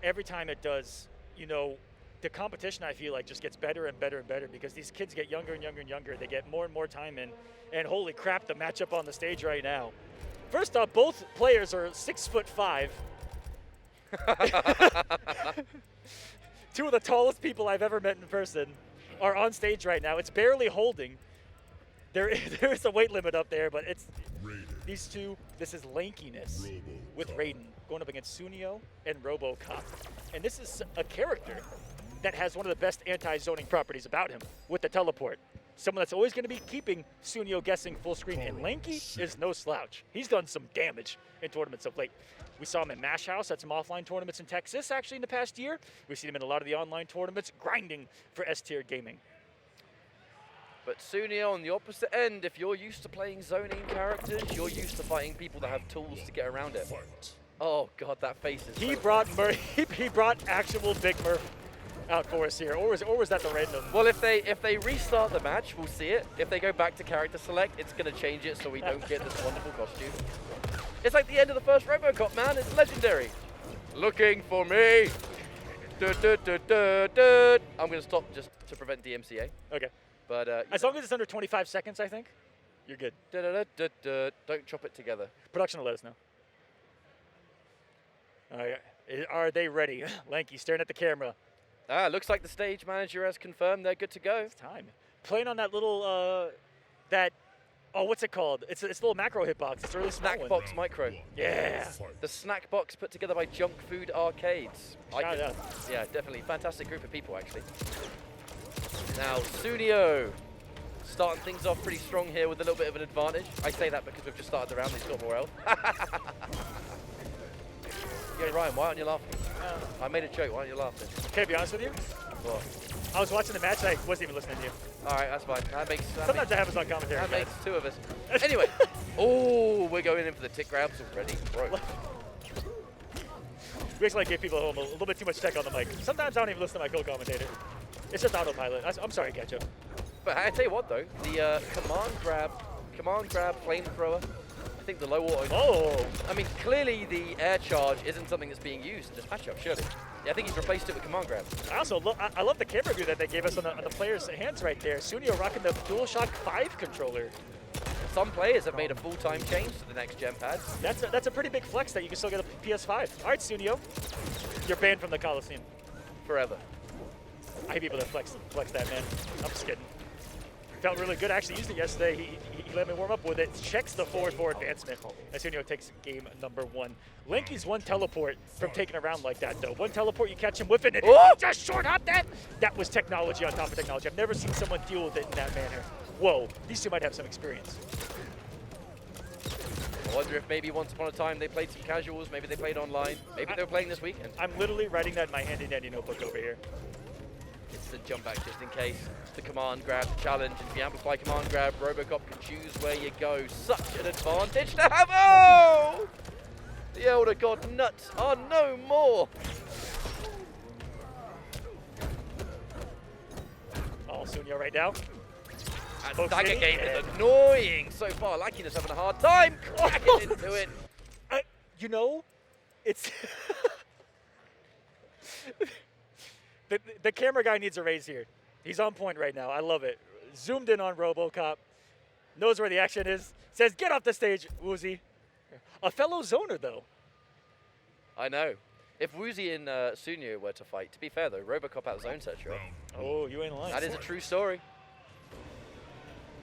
every time it does, you know, the competition, I feel like, just gets better and better and better because these kids get younger and younger and younger. They get more and more time in. And holy crap, the matchup on the stage right now. First off, both players are 6'5". 2 of the tallest people I've ever met in person are on stage right now. It's barely holding. There is a weight limit up there, but it's these 2. This is lankiness with Raiden going up against Sunio and RoboCop. And this is a character that has one of the best anti-zoning properties about him with the teleport. Someone that's always going to be keeping Sunio guessing full screen. And Lanky is no slouch. He's done some damage in tournaments of late. We saw him in Mash House at some offline tournaments in Texas, actually, in the past year. We've seen him in a lot of the online tournaments, grinding for S-tier gaming. But Sunio on the opposite end, if you're used to playing zoning characters, you're used to fighting people that have tools to get around it. Oh god, that face is... He brought actual Big Murph out for us here, or was that the random? Well, if they restart the match, we'll see it. If they go back to character select, it's going to change it so we don't get this wonderful costume. It's like the end of the first RoboCop, man. It's legendary. Looking for me. I'm going to stop just to prevent DMCA. Okay. But As long as it's under 25 seconds, I think you're good. Don't chop it together. Production will let us know. All right. Are they ready? Lanky staring at the camera. Looks like the stage manager has confirmed they're good to go. It's time. Playing on that little, what's it called? It's a little macro hitbox. It's a really small Snack one. Box Micro. Yeah. The snack box put together by Junk Food Arcades. Shout out. Yeah, definitely. Fantastic group of people, actually. Now, Sunio starting things off pretty strong here with a little bit of an advantage. I say that because we've just started the round. He's got more health. Yeah, Ryan, why aren't you laughing? I made a joke. Why aren't you laughing? Can I be honest with you? What? I was watching the match. I wasn't even listening to you. All right, that's fine. Sometimes I have us on commentary. That guys. makes 2 of us. Anyway. Oh, we're going in for the tick grabs already. Bro. We actually give people at home a little bit too much tech on the mic. Sometimes I don't even listen to my co-commentator. It's just autopilot. I'm sorry, Ketchup. But I tell you what, though, the command grab flamethrower. I think the low auto. Oh. I mean, clearly the air charge isn't something that's being used in this matchup, surely. Yeah, I think he's replaced it with command grab. I also I love the camera view that they gave us on the players' hands right there. Sunio rocking the DualShock 5 controller. Some players have made a full-time change to the next gen pads. That's a pretty big flex that you can still get a PS5. All right, Sunio, you're banned from the Coliseum. Forever. I hate people that flex that, man. I'm just kidding. Felt really good. Actually used it yesterday. He let me warm up with it. Checks the forward advancement. And Sunio takes game number 1. Lanky's 1 teleport from taking a round like that, though. 1 teleport, you catch him with it, and Oh! he just short hop that. That was technology on top of technology. I've never seen someone deal with it in that manner. Whoa, these 2 might have some experience. I wonder if maybe once upon a time they played some casuals, maybe they played online, maybe they were playing this weekend. I'm literally writing that in my handy-dandy notebook over here. It's the jump back just in case. The command grab, the challenge, and if you amplify command grab, Robocop can choose where you go. Such an advantage to have. Oh! The Elder God nuts are no more. Oh, Sunyo right now. And Spoke Dagger City, game is and- annoying so far. Lankiness having a hard time cracking into it. You know, it's the camera guy needs a raise here. He's on point right now. I love it. Zoomed in on RoboCop, knows where the action is. Says, "Get off the stage, Woozy." A fellow zoner though. I know. If Woozy and Sunyo were to fight, to be fair though, Robocop out-zoned Cetera. Oh, you ain't lying. That is a true story.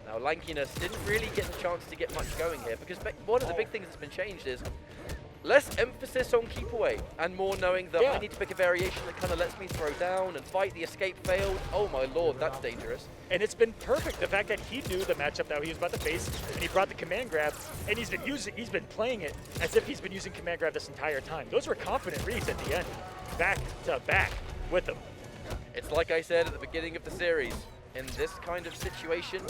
Now, Lankiness didn't really get the chance to get much going here because one of the big things that's been changed is less emphasis on keep away and more knowing that Yeah. I need to pick a variation that kind of lets me throw down and fight. The escape failed. Oh my lord, that's dangerous. And it's been perfect. The fact that he knew the matchup that he was about to face, and he brought the command grab, and he's been playing it as if he's been using command grab this entire time. Those were confident reads at the end, back to back with him. It's like I said at the beginning of the series. In this kind of situation,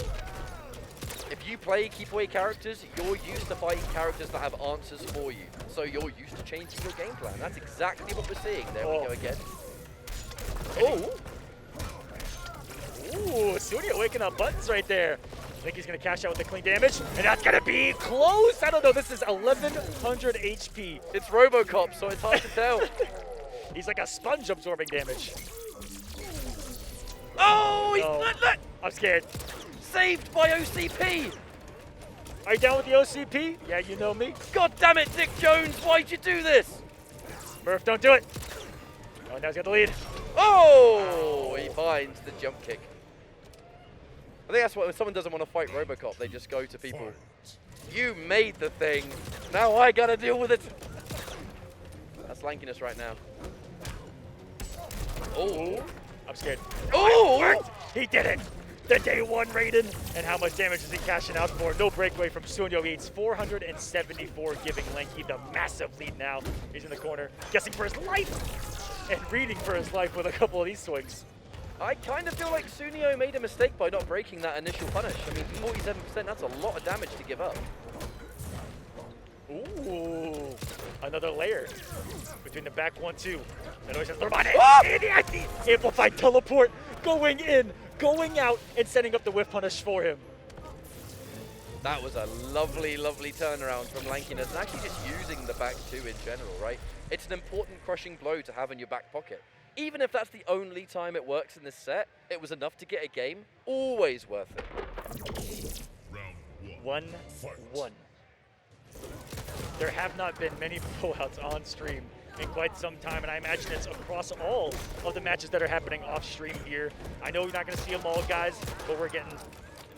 if you play keep away characters, you're used to fighting characters that have answers for you. So you're used to changing your game plan. That's exactly what we're seeing. There we go again. Oh! Ooh, Sunyo waking up buttons right there. I think he's going to cash out with the clean damage, and that's going to be close. I don't know. This is 1100 HP. It's Robocop, so it's hard to tell. He's like a sponge absorbing damage. Oh, he's No. look! I'm scared. Saved by OCP! Are you down with the OCP? Yeah, you know me. God damn it, Dick Jones, why'd you do this? Murph, don't do it. Oh, now he's got the lead. Oh, he finds the jump kick. I think that's what, when someone doesn't want to fight Robocop, they just go to people. You made the thing, now I gotta deal with it. That's Lankiness right now. Oh. I'm scared. Oh! Worked. He did it. The day one Raiden. And how much damage is he cashing out for? No breakaway from Sunyo. He eats 474, giving Lanky the massive lead now. He's in the corner, guessing for his life. And reading for his life with a couple of these swings. I kind of feel like Sunyo made a mistake by not breaking that initial punish. I mean, 47%, that's a lot of damage to give up. Ooh, another layer between the back 1-2. And always has Thermonic. Amplified teleport, going in, going out, and setting up the whiff punish for him. That was a lovely, lovely turnaround from Lankiness, and actually just using the back two in general, right? It's an important crushing blow to have in your back pocket. Even if that's the only time it works in this set, it was enough to get a game. Always worth it. Round 1-1. There have not been many blowouts on stream in quite some time, and I imagine it's across all of the matches that are happening off stream here. I know you're not going to see them all, guys, but we're getting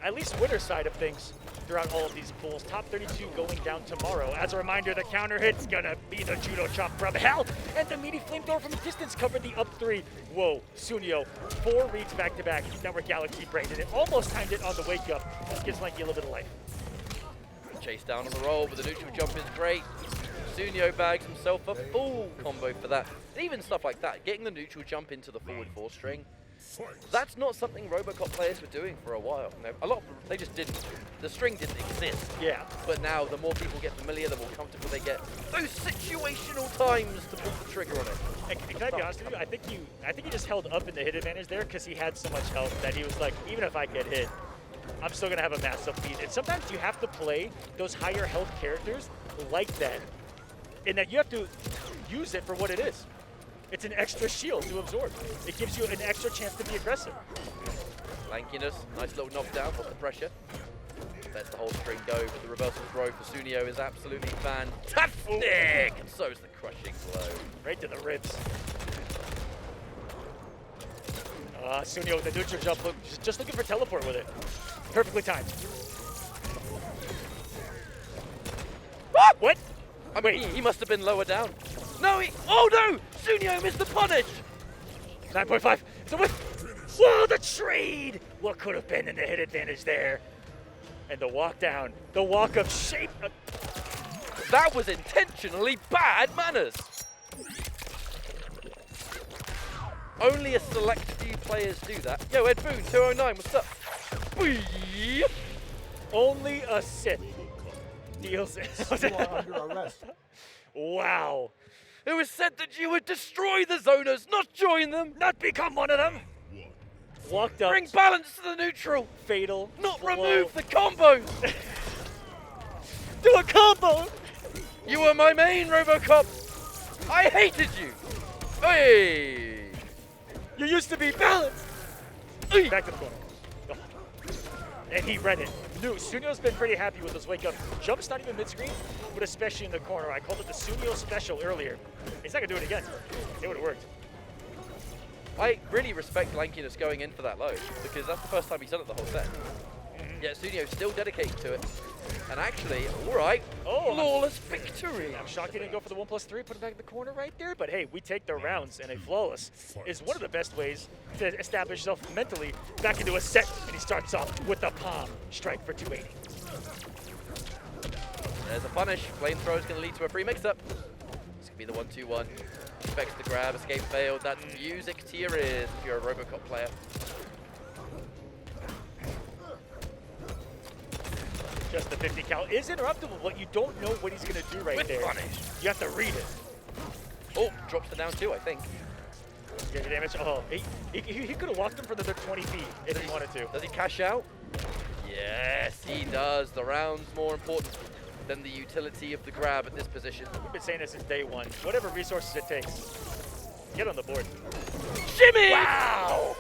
at least winner side of things throughout all of these pools. Top 32 going down tomorrow. As a reminder, the counter hit's gonna be the judo chop from hell, and the meaty flamethrower from distance covered the up three. Whoa, Sunyo, 4 reads back to back. That were Galaxy Brain, and it almost timed it on the wake up. This gives Lanky a little bit of life. Chase down on the roll, but the neutral jump is great. Sunyo bags himself a full combo for that. And even stuff like that, getting the neutral jump into the forward 4 string, that's not something Robocop players were doing for a while. You know, a lot of them, they just didn't. The string didn't exist. Yeah. But now, the more people get familiar, the more comfortable they get. Those situational times to pull the trigger on it. And can I be honest with you? I think he just held up in the hit advantage there because he had so much health that he was like, even if I get hit, I'm still gonna have a massive lead. And sometimes you have to play those higher health characters like that, in that you have to use it for what it is. It's an extra shield to absorb. It gives you an extra chance to be aggressive. Lankiness, nice little knockdown, off the pressure. Lets the whole string go, but the reversal throw for Sunyo is absolutely fantastic! And so is the crushing blow. Right to the ribs. Sunyo with the neutral jump, just looking for teleport with it. Perfectly timed. What? I mean, he must have been lower down. No, oh no! Sunyo missed the punish! 9.5. It's a whip. Whoa, the trade! What could have been in the hit advantage there? And the walk down. The walk of shape. That was intentionally bad manners. Only a select few players do that. Yo, Ed Boone, 209, what's up? Whee! Only a Sith deals it. You are under arrest. Wow. It was said that you would destroy the zoners, not join them. Not become one of them. Walked up. Bring balance to the neutral, Fatal. not blow. remove the combo. Do a combo. You were my main Robocop. I hated you. Hey. You used to be balanced. Hey. Back to the corner. Oh. And he read it. Knew. Sunio's been pretty happy with his wake up. Jump's not even mid-screen, but especially in the corner. I called it the Sunio special earlier. He's not going to do it again. It would have worked. I really respect lankiness going in for that low, because that's the first time he's done it the whole set. Yet Sunio's still dedicated to it. And actually, all right, flawless victory. I'm shocked he didn't go for the 1+3, put it back in the corner right there. But hey, we take the rounds, and a flawless is one of the best ways to establish yourself mentally back into a set. And he starts off with the palm strike for 280. There's a punish. Flamethrower is going to lead to a free mix-up. This could be the 1-2-1. Expects the grab, escape failed. That's music to your ears if you're a Robocop player. Just the 50 cal is interruptible, but you don't know what he's going to do right With there. punish. You have to read it. Oh, drops the down 2, I think. Get your damage. Oh, he could have walked him for another 20 feet if he wanted to. Does he cash out? Yes, he does. The round's more important than the utility of the grab at this position. We've been saying this since day one. Whatever resources it takes, get on the board. Shimmy! Wow!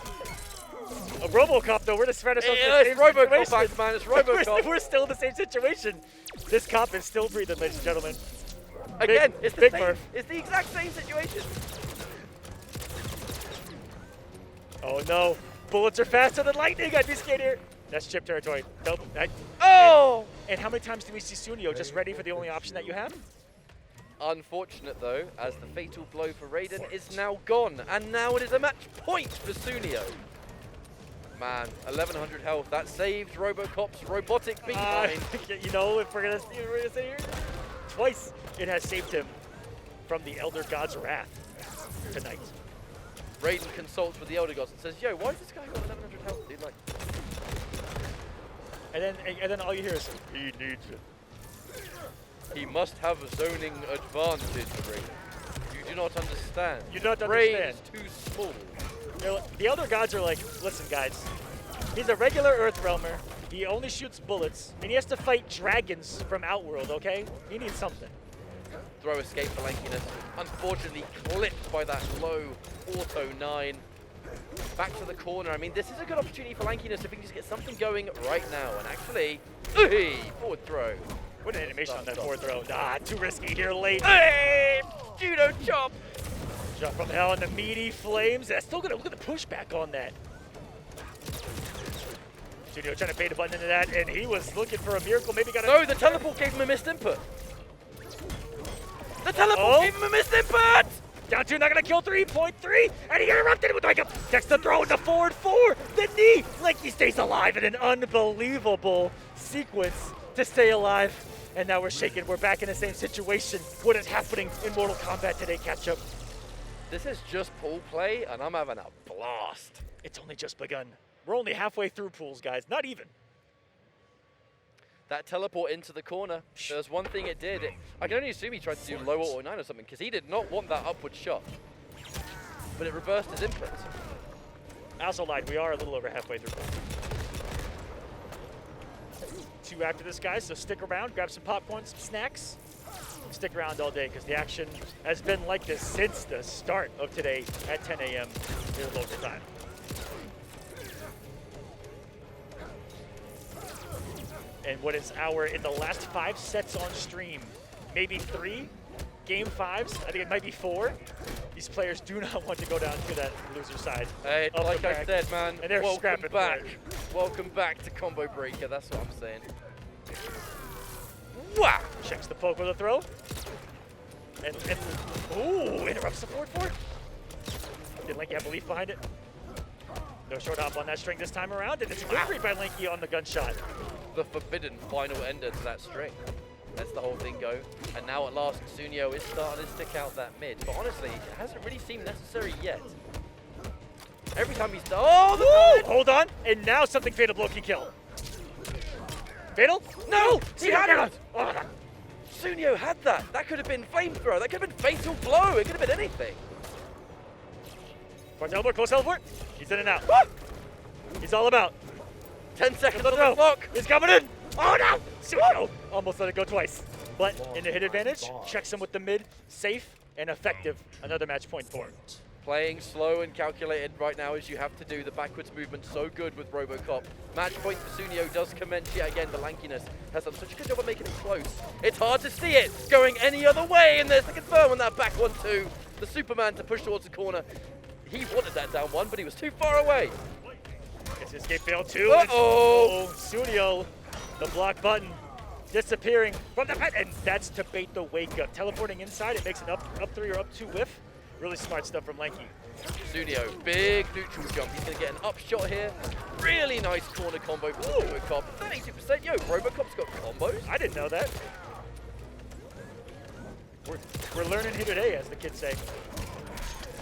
A RoboCop, though, we're just spread ourselves in the It's same Robocop, situation. man. It's Robocop. We're still in the same situation. This cop is still breathing, ladies and gentlemen. Again, Big- it's the Big same. Murph. It's the exact same situation. Oh no, bullets are faster than lightning. I'd be scared here. That's chip territory. Nope. Oh! And how many times do we see Sunio just ready for the only option that you have? Unfortunate though, as the fatal blow for Raiden is now gone, and now it is a match point for Sunio. Man, 1100 health. That saved Robocop's robotic beeline. You know, if we're gonna say here, twice it has saved him from the Elder God's wrath tonight. Raiden consults with the Elder Gods and says, "Yo, why is this guy got 1100 health, dude? Like, And then all you hear is, he needs it. he must have a zoning advantage, Raiden. You do not understand. You don't Brain understand. is too small." The Elder Gods are like, listen guys, he's a regular Earth Realmer, he only shoots bullets, and he has to fight dragons from Outworld, okay? He needs something. Throw escape for lankiness. Unfortunately clipped by that low auto 9. Back to the corner. I mean, this is a good opportunity for lankiness if he can just get something going right now. And actually, forward throw. What an animation on that forward throw. Ah, too risky here late. Hey, judo chop. Jump from hell in the meaty flames. That's still gonna look at the pushback on that. Studio trying to bait a button into that, and he was looking for a miracle. Maybe got a No, the teleport gave him a missed input. The teleport gave him a missed input. Down two, not gonna kill 3.3, and he interrupted with wake up. Checks the throw into forward 4. The knee, like he stays alive in an unbelievable sequence to stay alive. And now we're shaking. We're back in the same situation. What is happening in Mortal Kombat today, Ketchup? This is just pool play, and I'm having a blast. It's only just begun. We're only halfway through pools, guys. Not even. That teleport into the corner, there's one thing it did. I can only assume he tried to do low auto 9 or something, because he did not want that upward shot. But it reversed his input. I also lied. We are a little over halfway through pools. 2 after this, guys, so stick around, grab some popcorn, some snacks. Stick around all day, because the action has been like this since the start of today at 10 a.m. here local time. And what is in the last 5 sets on stream, maybe 3 game 5s, I think it might be 4. These players do not want to go down to that loser side. Hey, of like the I bracket. said, man, And they're welcome scrapping for back. it. Welcome back to Combo Breaker, that's what I'm saying. Wow! Checks the poke with a throw. And ooh, interrupts the forward 4. Did Linky have belief behind it? No short hop on that string this time around, and it's a good read by Linky on the gunshot. The forbidden final ender to that string. lets the whole thing go. And now at last, Sunio is starting to stick out that mid. But honestly, it hasn't really seemed necessary yet. Every time he's done, oh, the Hold on, and now something Fatal Blow can kill. Fatal? No, he Sunio, had get on. it. Oh, Sunio had that. That could have been flamethrower. That could have been fatal blow. It could have been anything. Far teleport, close teleport. He's in and out. Woo! He's all about. 10 seconds No, on no, the clock. He's coming in. Oh no! Sunio almost let it go twice. But in the hit advantage, checks him with the mid, safe and effective. Another match point for him. Playing slow and calculated right now as you have to do. The backwards movement so good with RoboCop. Match point for Sunio does commence yet again. The lankiness has done such a good job of making it close. It's hard to see it going any other way, and there's the confirm on that back 1-2. The Superman to push towards the corner. He wanted that down one, but he was too far away. Gets escape fail too. Uh-oh. Sunio, the block button disappearing from the pet, and that's to bait the wake up. Teleporting inside, it makes an up 3 or up 2 whiff. Really smart stuff from Lanky. Sunio, big neutral jump. He's going to get an up shot here. Really nice corner combo for the RoboCop. 32%. Yo, RoboCop's got combos. I didn't know that. We're learning here today, as the kids say.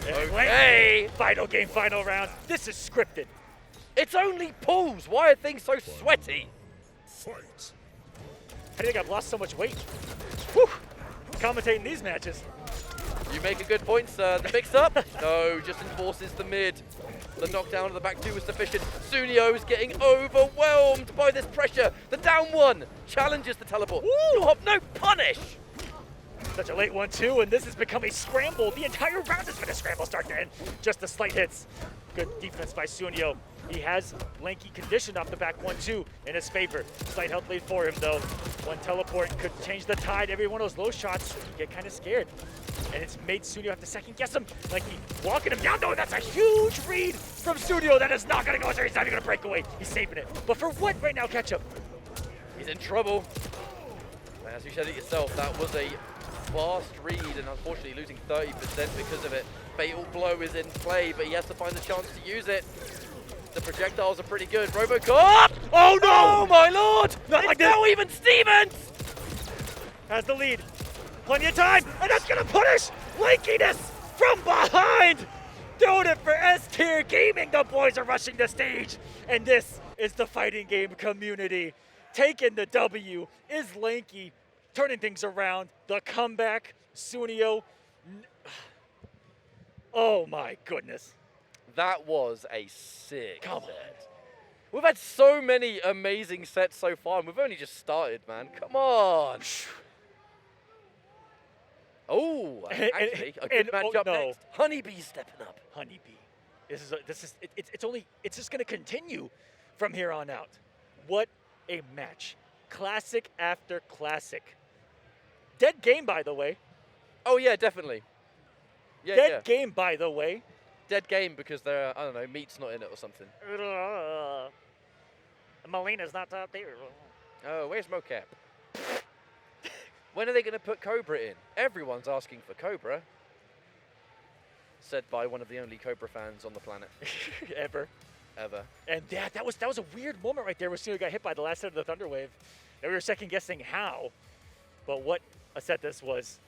And Okay. final game, final round. This is scripted. It's only pools. Why are things so sweaty? How do you think I've lost so much weight? Whew. Commentating these matches. You make a good point, sir. The mix-up? No, just enforces the mid. The knockdown of the back two was sufficient. Sunio's getting overwhelmed by this pressure. The down one challenges the teleport. No punish! Such a late 1-2, and this has become a scramble. The entire round has been a scramble start to end. Just the slight hits. Good defense by Sunio. He has Lanky conditioned off the back 1-2 in his favor. Slight health lead for him, though. One teleport could change the tide. Every one of those low shots, you get kind of scared. And it's made Sunio have to second guess him. Lanky walking him down. No, that's a huge read from Sunio. That is not going to go there. He's not even going to break away. He's saving it. But for what right now, Ketchup? He's in trouble. As you said it yourself, that was a fast read, and unfortunately losing 30% because of it. Fatal blow is in play, but he has to find the chance to use it. The projectiles are pretty good. RoboCop! Oh no! Oh my lord! Not It's like this. now even Stevens! Has the lead. Plenty of time, and that's gonna punish Lankiness from behind! Doing it for S-Tier Gaming. The boys are rushing the stage, and this is the fighting game community. Taking the W is Lanky, turning things around. The comeback, Sunio. Oh my goodness. That was a sick Come on. set. We've had so many amazing sets so far, and we've only just started, man. Come on. Oh, actually, a good matchup next. Honeybee's stepping up. Honeybee. It's just gonna continue from here on out. What a match. Classic after classic. Dead game, by the way. Oh yeah, definitely. Yeah, Dead game, by the way. Dead game because there, I don't know, meat's not in it or something. Molina's not out there. Oh, where's Mocap? When are they going to put Cobra in? Everyone's asking for Cobra. Said by one of the only Cobra fans on the planet. Ever. And that was a weird moment right there where Sunio got hit by the last set of the Thunder Wave. And we were second guessing how. But what a set this was.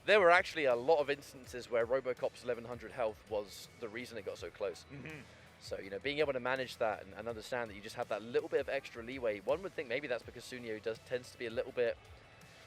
There were actually a lot of instances where RoboCop's 1100 health was the reason it got so close. So, you know, being able to manage that and understand that you just have that little bit of extra leeway, one would think maybe that's because Sunio tends to be a little bit...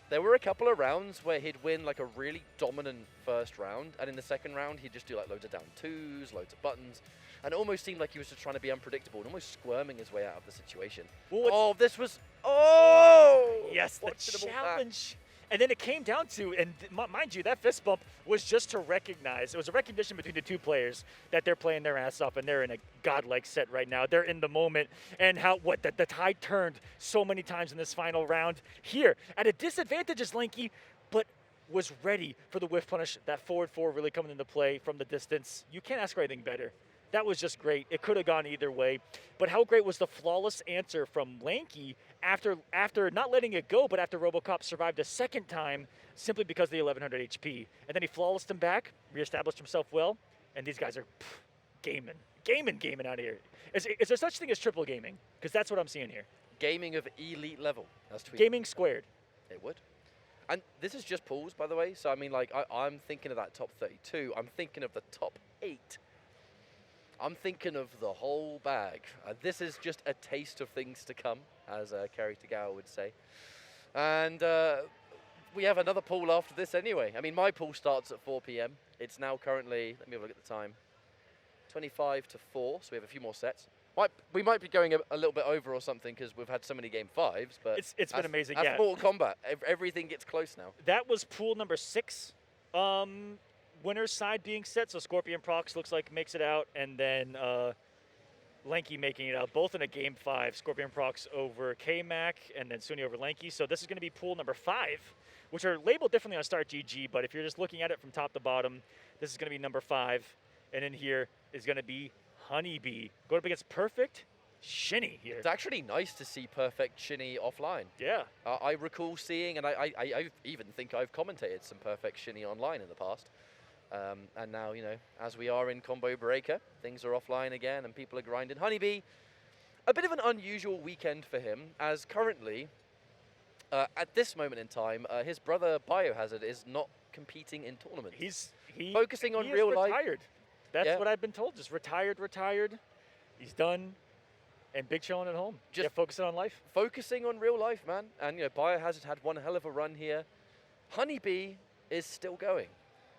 There were a couple of rounds where he'd win like a really dominant first round, and in the second round he'd just do like loads of down twos, loads of buttons, and it almost seemed like he was just trying to be unpredictable and almost squirming his way out of the situation. Well, this was... Oh! Yes, the Watchable challenge. And then it came down to, and mind you, that fist bump was just to recognize, it was a recognition between the two players that they're playing their ass off and they're in a godlike set right now. They're in the moment, and how the tide turned so many times in this final round. Here, at a disadvantage is Lanky, but was ready for the whiff punish. That forward four really coming into play from the distance. You can't ask for anything better. That was just great. It could have gone either way. But how great was the flawless answer from Lanky after not letting it go, but after RoboCop survived a second time simply because of the 1100 HP. And then he flawlessed him back, reestablished himself well, and these guys are gaming out of here. Is there such thing as triple gaming? Because that's what I'm seeing here. Gaming of elite level. That's tweet. Gaming squared. It would. And this is just pools, by the way. So, I mean, like, I'm thinking of that top 32. I'm thinking of the top 8. I'm thinking of the whole bag. This is just a taste of things to come, as Kerry Tagawa would say. And we have another pool after this anyway. I mean, my pool starts at 4 p.m. It's now currently, let me have a look at the time, 25 to 4, so we have a few more sets. We might be going a little bit over or something because we've had so many game 5s, but it's been amazing. That's yeah, Mortal Kombat. Everything gets close now. that was pool number 6. Winner's side being set, so Scorpion Prox looks like makes it out, and then Lanky making it out, both in a game 5. Scorpion Prox over K-Mac, and then Sunny over Lanky. So this is going to be pool number 5, which are labeled differently on Start GG, but if you're just looking at it from top to bottom, this is going to be number 5, and in here is going to be Honeybee going up against Perfect Shinny here. It's actually nice to see Perfect Shinny offline. Yeah. I recall seeing, and I even think I've commentated some Perfect Shinny online in the past. And now, you know, as we are in Combo Breaker, things are offline again and people are grinding. Honeybee, a bit of an unusual weekend for him, as currently, at this moment in time, his brother Biohazard is not competing in tournaments. He's focusing on he real is life. retired. That's Yeah. what I've been told. Just retired. He's done, and big chilling at home. Just focusing on life. Focusing on real life, man. And, you know, Biohazard had one hell of a run here. Honeybee is still going,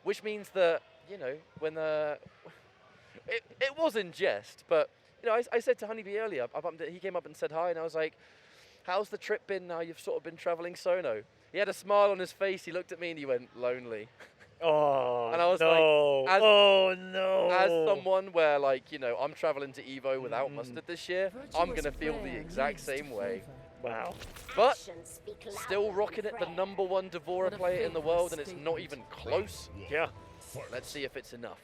which means that, you know, when it was in jest, but, you know, I said to Honeybee earlier, he came up and said hi, and I was like, how's the trip been now you've sort of been traveling solo? He had a smile on his face, he looked at me and he went, lonely. Oh, And I was no. like, as- oh, no. As someone where, like, you know, I'm traveling to Evo without Mustard this year, I'm going to feel the exact same way. Wow. But still rocking it, the #1 D'Vorah player in the world, and it's not even close. Yeah. Let's see if it's enough.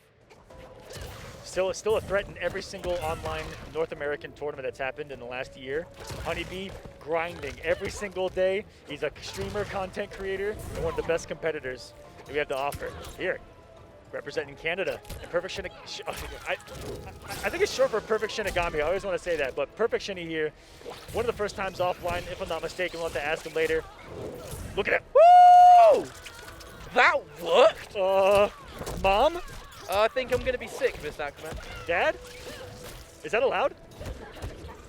Still a threat in every single online North American tournament that's happened in the last year. Honeybee grinding every single day. He's a streamer, content creator, and one of the best competitors that we have to offer. Here, representing Canada. And Perfect Shinny, I think it's short for Perfect Shinigami. I always want to say that, but Perfect Shinny here. One of the first times offline, if I'm not mistaken. We'll have to ask him later. Look at that. Woo! That worked! Mom? I think I'm going to be sick, Miss Aquaman. Dad? Is that allowed?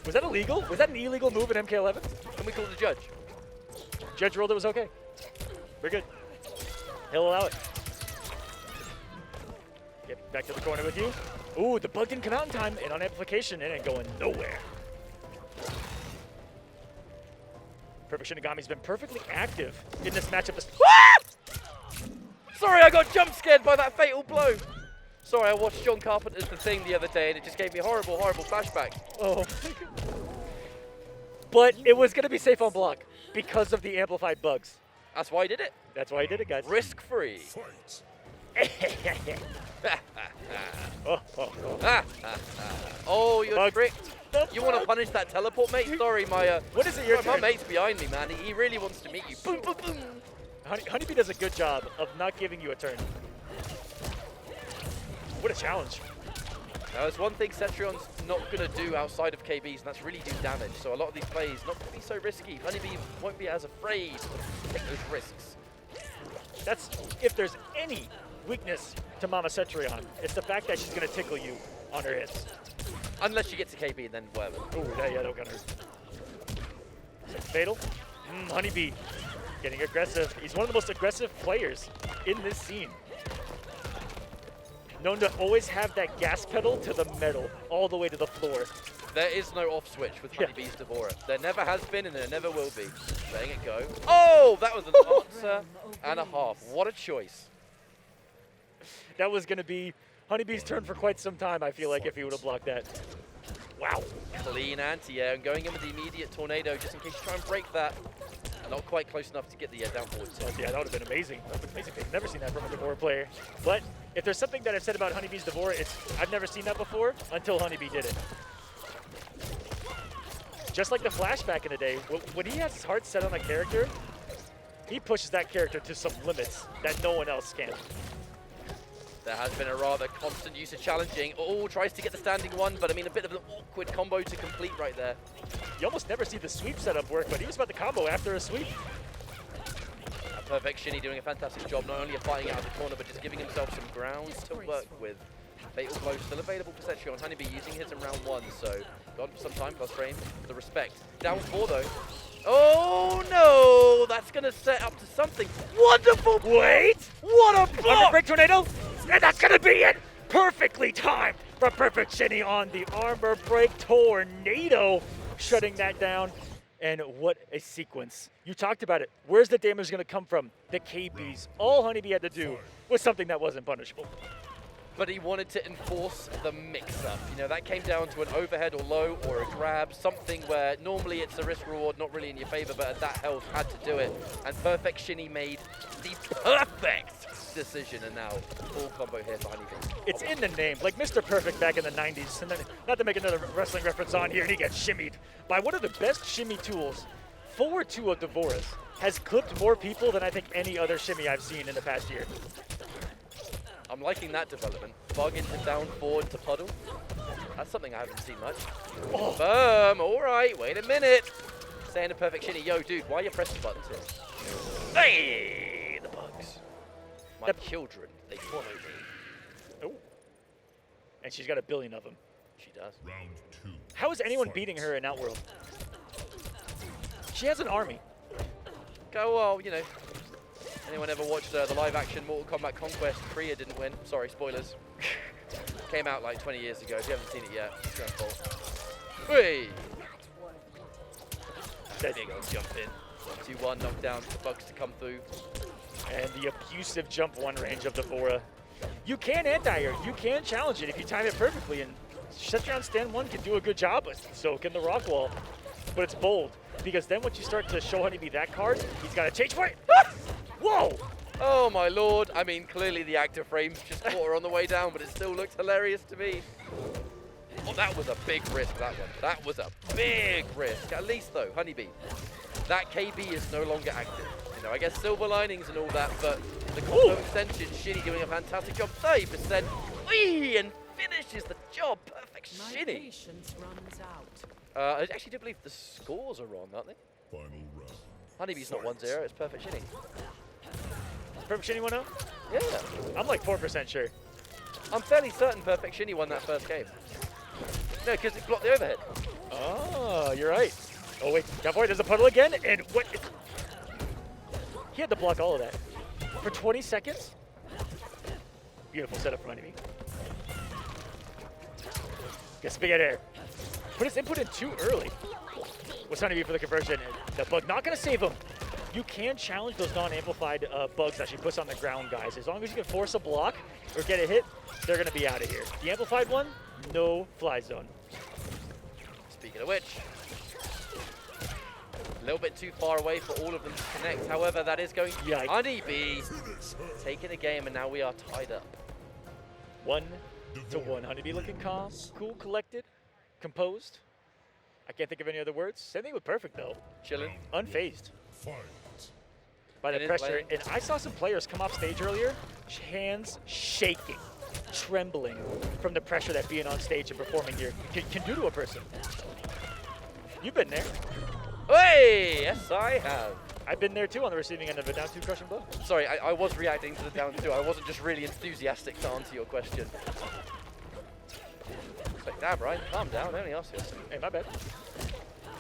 Was that illegal? Was that an illegal move in MK11? Can we call the judge? Judge ruled it was okay. We're good. He'll allow it. Get back to the corner with you. Ooh, the bug didn't come out in time, and on amplification, it ain't going nowhere. Perfect Shinigami's been perfectly active in this matchup. Sorry, I got jump scared by that fatal blow. Sorry, I watched John Carpenter's The Thing the other day, and it just gave me horrible, horrible flashbacks. Oh. But it was going to be safe on block because of the amplified bugs. That's why I did it. That's why I did it, guys. Risk-free. Oh, you're Bug. tricked. You want to punish that teleport, mate? Sorry, What is it, your my turn? mate's behind me, man. He really wants to meet you. Boom, boom, boom. Honeybee does a good job of not giving you a turn. What a challenge. Now, there's one thing Cetrion's not going to do outside of KBs, and that's really do damage. So a lot of these plays not going to be so risky. Honeybee won't be as afraid to take those risks. That's, if there's any weakness to Mama Cetrion, it's the fact that she's going to tickle you on her hits. Unless you get to KB and then whatever. Ooh, yeah, that'll gonna hurt. Fatal. Honeybee getting aggressive. He's one of the most aggressive players in this scene. Known to always have that gas pedal to the metal, all the way to the floor. There is no off switch with Yeah. Honeybee's D'Vorah. There never has been and there never will be. Letting it go. Oh, that was an answer and a half. What a choice. That was going to be Honeybee's turn for quite some time, I feel like, if he would have blocked that. Wow. Clean anti-air and going in with the immediate tornado just in case you try and break that. Not quite close enough to get the down forward. Oh, yeah, that would have been amazing. That would have been amazing. I've never seen that from a D'Vorah player. But if there's something that I've said about Honeybee's D'Vorah, it's I've never seen that before until Honeybee did it. Just like the Flash back in the day, when he has his heart set on a character, he pushes that character to some limits that no one else can. There has been a rather constant use of challenging. Oh, tries to get the standing one, but I mean a bit of an awkward combo to complete right there. You almost never see the sweep setup work, but he was about to combo after a sweep. Perfect Shinny doing a fantastic job, not only of fighting out of the corner, but just giving himself some ground to work with. Fatal Blow still available for Cetrion. Honeybee using his in round 1, so got some time plus frame. The respect. Down 4 though. Oh no! That's gonna set up to something. Wonderful! Wait! What a Armor block! break tornado, and that's gonna be it. Perfectly timed for Perfect Shinny on the armor break tornado, shutting that down. And what a sequence. You talked about it. Where's the damage gonna come from? The KBs. All Honeybee had to do was something that wasn't punishable. But he wanted to enforce the mix-up. You know, that came down to an overhead or low or a grab, something where normally it's a risk-reward, not really in your favor, but at that health, had to do it. And Perfect Shinny made the perfect decision, and now full combo here for Honeybee. It's in the name, like Mr. Perfect back in the 90s. And then, not to make another wrestling reference on here, and he gets shimmied by one of the best shimmy tools. Forward 2 of Devoris has clipped more people than I think any other shimmy I've seen in the past year. I'm liking that development. Bug into down forward to puddle. That's something I haven't seen much. Oh. Boom, all right, wait a minute. Saying a Perfect Shinny, yo dude, why are you pressing buttons here? Hey, the bugs. My children, they follow me. Oh. And she's got a billion of them. She does. Round 2. How is anyone beating her in Outworld? She has an army. Go, well, you know. Anyone ever watched the live-action Mortal Kombat Conquest? Kriya didn't win. Sorry, spoilers. Came out like 20 years ago. If you haven't seen it yet, it's your own fault. Whee! Big old jump in. 2-1 knockdown for the bugs to come through. And the abusive jump 1 range of Devora. You can anti-air. You can challenge it if you time it perfectly. And Cetrion Stand 1 can do a good job, but so can the Rock Wall. But it's bold, because then once you start to show Honeybee that card, he's got to change for it. Whoa! Oh my lord. I mean, clearly the active frames just caught her on the way down, but it still looked hilarious to me. Oh, that was a big risk, that one. That was a big risk. At least, though, Honeybee, that KB is no longer active. You know, I guess silver linings and all that, but the combo extension, Shinny doing a fantastic job. 30%. Whee! And finishes the job. Perfect Shinny. Patience runs out. I actually do believe the scores are wrong, aren't they? Final round. Honeybee's not 1-0, it's Perfect Shinny. Perfect Shinny 1-0? Yeah. I'm like 4% sure. I'm fairly certain Perfect Shinny won that first game. No, because it blocked the overhead. Oh, you're right. Oh, wait. Devoy, there's a puddle again, and what? He had to block all of that. For 20 seconds? Beautiful setup from Honeybee. Gets big air. Put his input in too early. What's Honeybee for the conversion? The bug not going to save him. You can challenge those non-amplified bugs that she puts on the ground, guys. As long as you can force a block or get a hit, they're going to be out of here. The amplified one, no fly zone. Speaking of which, a little bit too far away for all of them to connect. However, that is going to be Yikes. Honeybee taking the game, and now we are tied up. 1-1. Honeybee looking calm, cool, collected, composed. I can't think of any other words. Same thing with Perfect, though. Chilling. Unfazed Fight. by It the is pressure. playing. And I saw some players come off stage earlier, hands shaking, trembling from the pressure that being on stage and performing here can do to a person. You've been there. Hey, yes, I have. I've been there too on the receiving end of a down 2 crushing blow. Sorry, I was reacting to the down 2. I wasn't just really enthusiastic to answer your question. Like, damn, Ryan, calm down. I only asked you. Hey, my bad.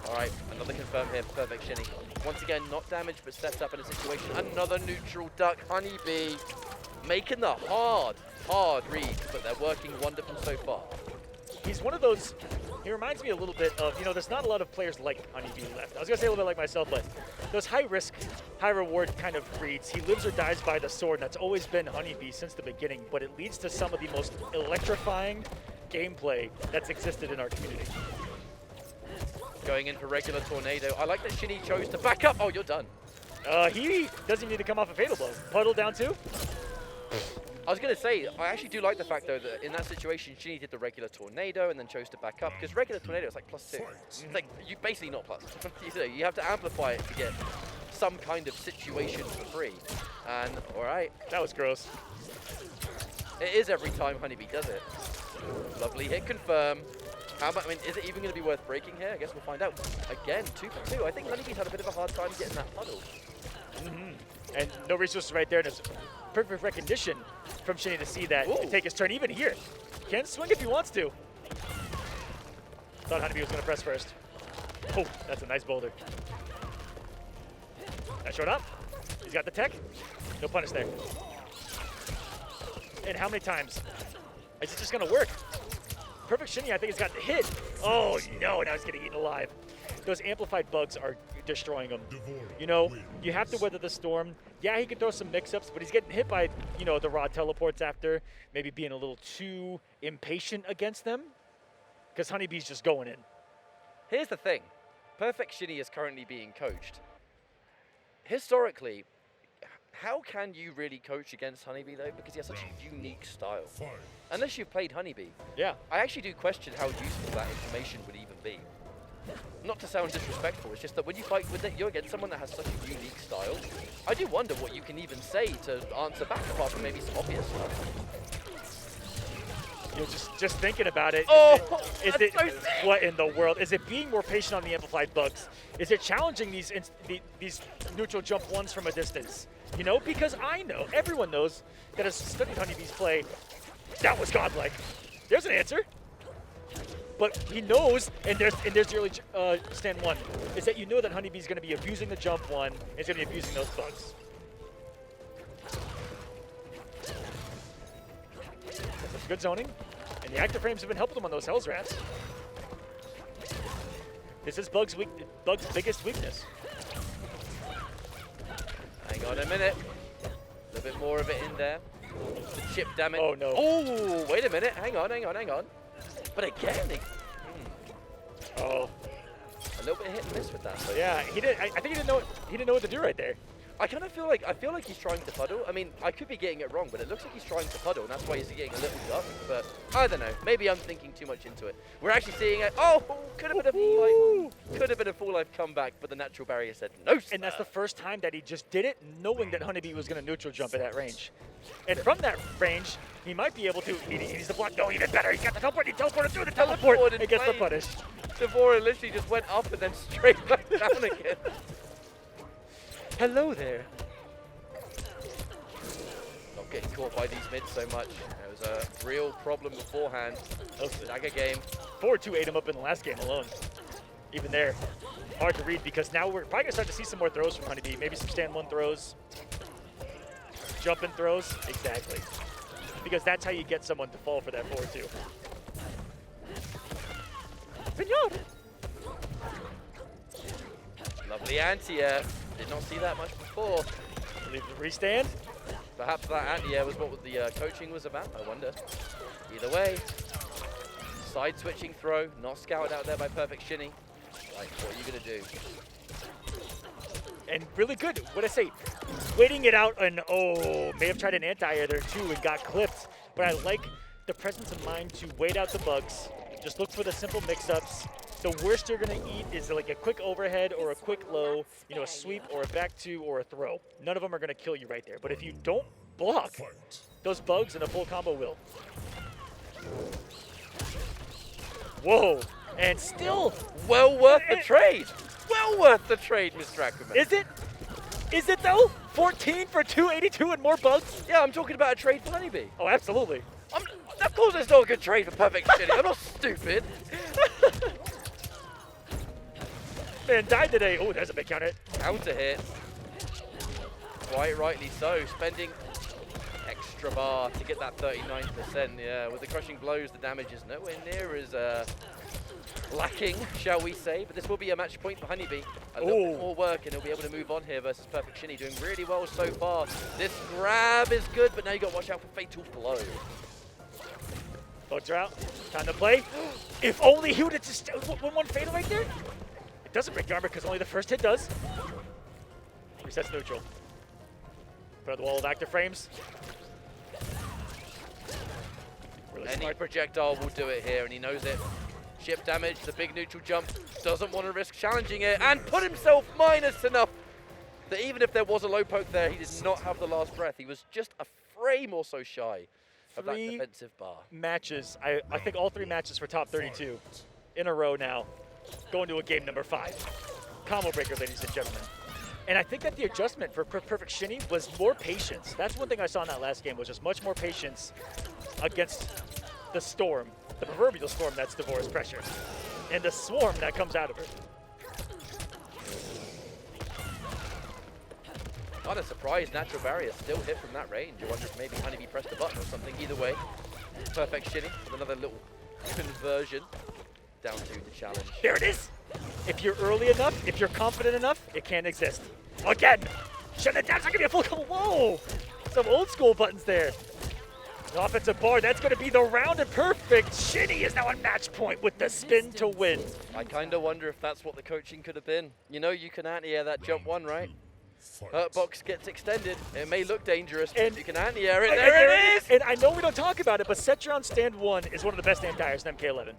All right, another confirm here for Perfect Shinny. Once again, not damaged, but set up in a situation. Another neutral duck. Honeybee making the hard reads, but they're working wonderful so far. He's one of those, he reminds me a little bit of, you know, there's not a lot of players like Honeybee left. I was going to say a little bit like myself, but those high risk, high reward kind of reads. He lives or dies by the sword, and that's always been Honeybee since the beginning, but it leads to some of the most electrifying gameplay that's existed in our community. Going in for regular tornado. I like that Shinny chose to back up. Oh, you're done. He doesn't need to come off a fatal blow. Puddle down 2. I was going to say, I actually do like the fact, though, that in that situation, Shinny did the regular tornado and then chose to back up, because regular tornado is like +2. It's like, you basically not plus. You have to amplify it to get some kind of situation for free. And, all right, That was gross. it is every time Honeybee does it. Lovely hit confirm. How about, I mean, is it even going to be worth breaking here? I guess we'll find out. Again, 2 for 2. I think Honeybee's had a bit of a hard time getting that puddle. And no resources right there. And it's perfect recognition from Shinny to see that and take his turn. Even here, can swing if he wants to. Thought Honeybee was going to press first. Oh, that's a nice boulder. That showed up. He's got the tech. No punish there. And how many times? Is it just going to work? Perfect Shinny, I think he's got the hit. Oh, no, now he's getting eaten alive. Those amplified bugs are destroying him. You know, you have to weather the storm. Yeah, he can throw some mix-ups, but he's getting hit by, you know, the raw teleports after, maybe being a little too impatient against them, because Honeybee's just going in. Here's the thing. Perfect Shinny is currently being coached. Historically, how can you really coach against Honeybee, though? Because he has such a unique style. Unless you've played Honeybee. Yeah. I actually do question how useful that information would even be. Not to sound disrespectful, it's just that when you fight with it, you're against someone that has such a unique style. I do wonder what you can even say to answer back, apart from maybe some obvious stuff. You know, just thinking about it. Oh, is that's it so sick. what in the world? Is it being more patient on the amplified bugs? Is it challenging these neutral jump ones from a distance? You know, because I know, everyone knows that has studied Honeybee's play, that was godlike. There's an answer. But he knows, and there's the early stand one, is that you know that Honeybee's going to be abusing the jump one, and he's going to be abusing those bugs. That's good zoning, and the active frames have been helping him on those Hells Rats. This is Bug's biggest weakness. Hang on a minute. A little bit more of it in there. The chip damage. Oh, no. Oh, wait a minute. Hang on. But again, Oh, a little bit hit and miss with that. But yeah. He did. I think he didn't know what to do right there. I kind of feel like he's trying to puddle. I mean, I could be getting it wrong, but it looks like he's trying to puddle, and that's why he's getting a little duck. But I don't know. Maybe I'm thinking too much into it. We're actually seeing it. Oh, could have been a full life. Could have been a full life comeback, but the natural barrier said no. And that's the first time that he just did it, knowing that Honeybee was going to neutral jump at that range. And from that range, he might be able to. He needs the block. No, even better. He got the teleport. He teleported through the teleport and gets the punish. Devora literally just went up and then straight back down again. Hello there. Not getting caught by these mids so much. It was a real problem beforehand. Dagger game. 4-2 ate him up in the last game alone. Even there, hard to read because now we're probably going to start to see some more throws from Honeybee. Maybe some stand one throws. Jumping throws. Exactly. Because that's how you get someone to fall for that 4-2. Pinata! Lovely anti-air. Did not see that much before. Leave the restand. Perhaps that anti-air was what the coaching was about, I wonder. Either way, side switching throw, not scouted out there by Perfect Shinny. Like, what are you going to do? And really good. What I say? Waiting it out and may have tried an anti-air there too and got clipped. But I like the presence of mind to wait out the bugs. Just look for the simple mix-ups. The worst you're going to eat is like a quick overhead or a quick low, you know, a sweep or a back two or a throw. None of them are going to kill you right there. But if you don't block, those bugs in a full combo will. Whoa. And still. Well worth the trade. Well worth the trade, Mr. Ackerman. Is it? Is it though? 14 for 282 and more bugs? Yeah, I'm talking about a trade for Honeybee. Oh, absolutely. Of course it's not a good trade for Perfect Shinny. I'm not stupid. Man, died today. Oh, there's a big counter hit. Counter hit. Quite rightly so. Spending extra bar to get that 39%. Yeah, with the crushing blows, the damage is nowhere near as lacking, shall we say. But this will be a match point for Honeybee. A little bit more work, and he'll be able to move on here versus Perfect Shinny. Doing really well so far. This grab is good, but now you got to watch out for Fatal Blow. Boats are out. Time to play. If only he would have just one fatal right there. It doesn't break the armor because only the first hit does. Resets neutral. Put on the wall of active frames. Really Any smart. projectile will do it here, and he knows it. Ship damage, the big neutral jump. Doesn't want to risk challenging it, and put himself minus enough that even if there was a low poke there, he did not have the last breath. He was just a frame or so shy of that defensive bar. Matches. I think all 3 matches for top 32 in a row now. Going to a game number 5. Combo breaker, ladies and gentlemen. And I think that the adjustment for Perfect Shinny was more patience. That's one thing I saw in that last game was just much more patience against the storm, the proverbial storm that's Devora's pressure, and the swarm that comes out of her. Not a surprise, natural barrier still hit from that range. I wonder if maybe Honeybee pressed the button or something. Either way, Perfect Shinny with another little conversion down to the challenge. There it is. If you're early enough, if you're confident enough, it can't exist. Again, shut it down. It's not gonna be a full couple. Whoa, some old school buttons there. The offensive bar, that's gonna be the round and Perfect Shinny is now on match point with the spin to win. I kind of wonder if that's what the coaching could have been. You know, you can anti-air that jump one, right? Hurtbox gets extended. It may look dangerous, And but you can anti-air it. There it is! And I know we don't talk about it, but Setron Stand 1 is one of the best anti-airs in MK11.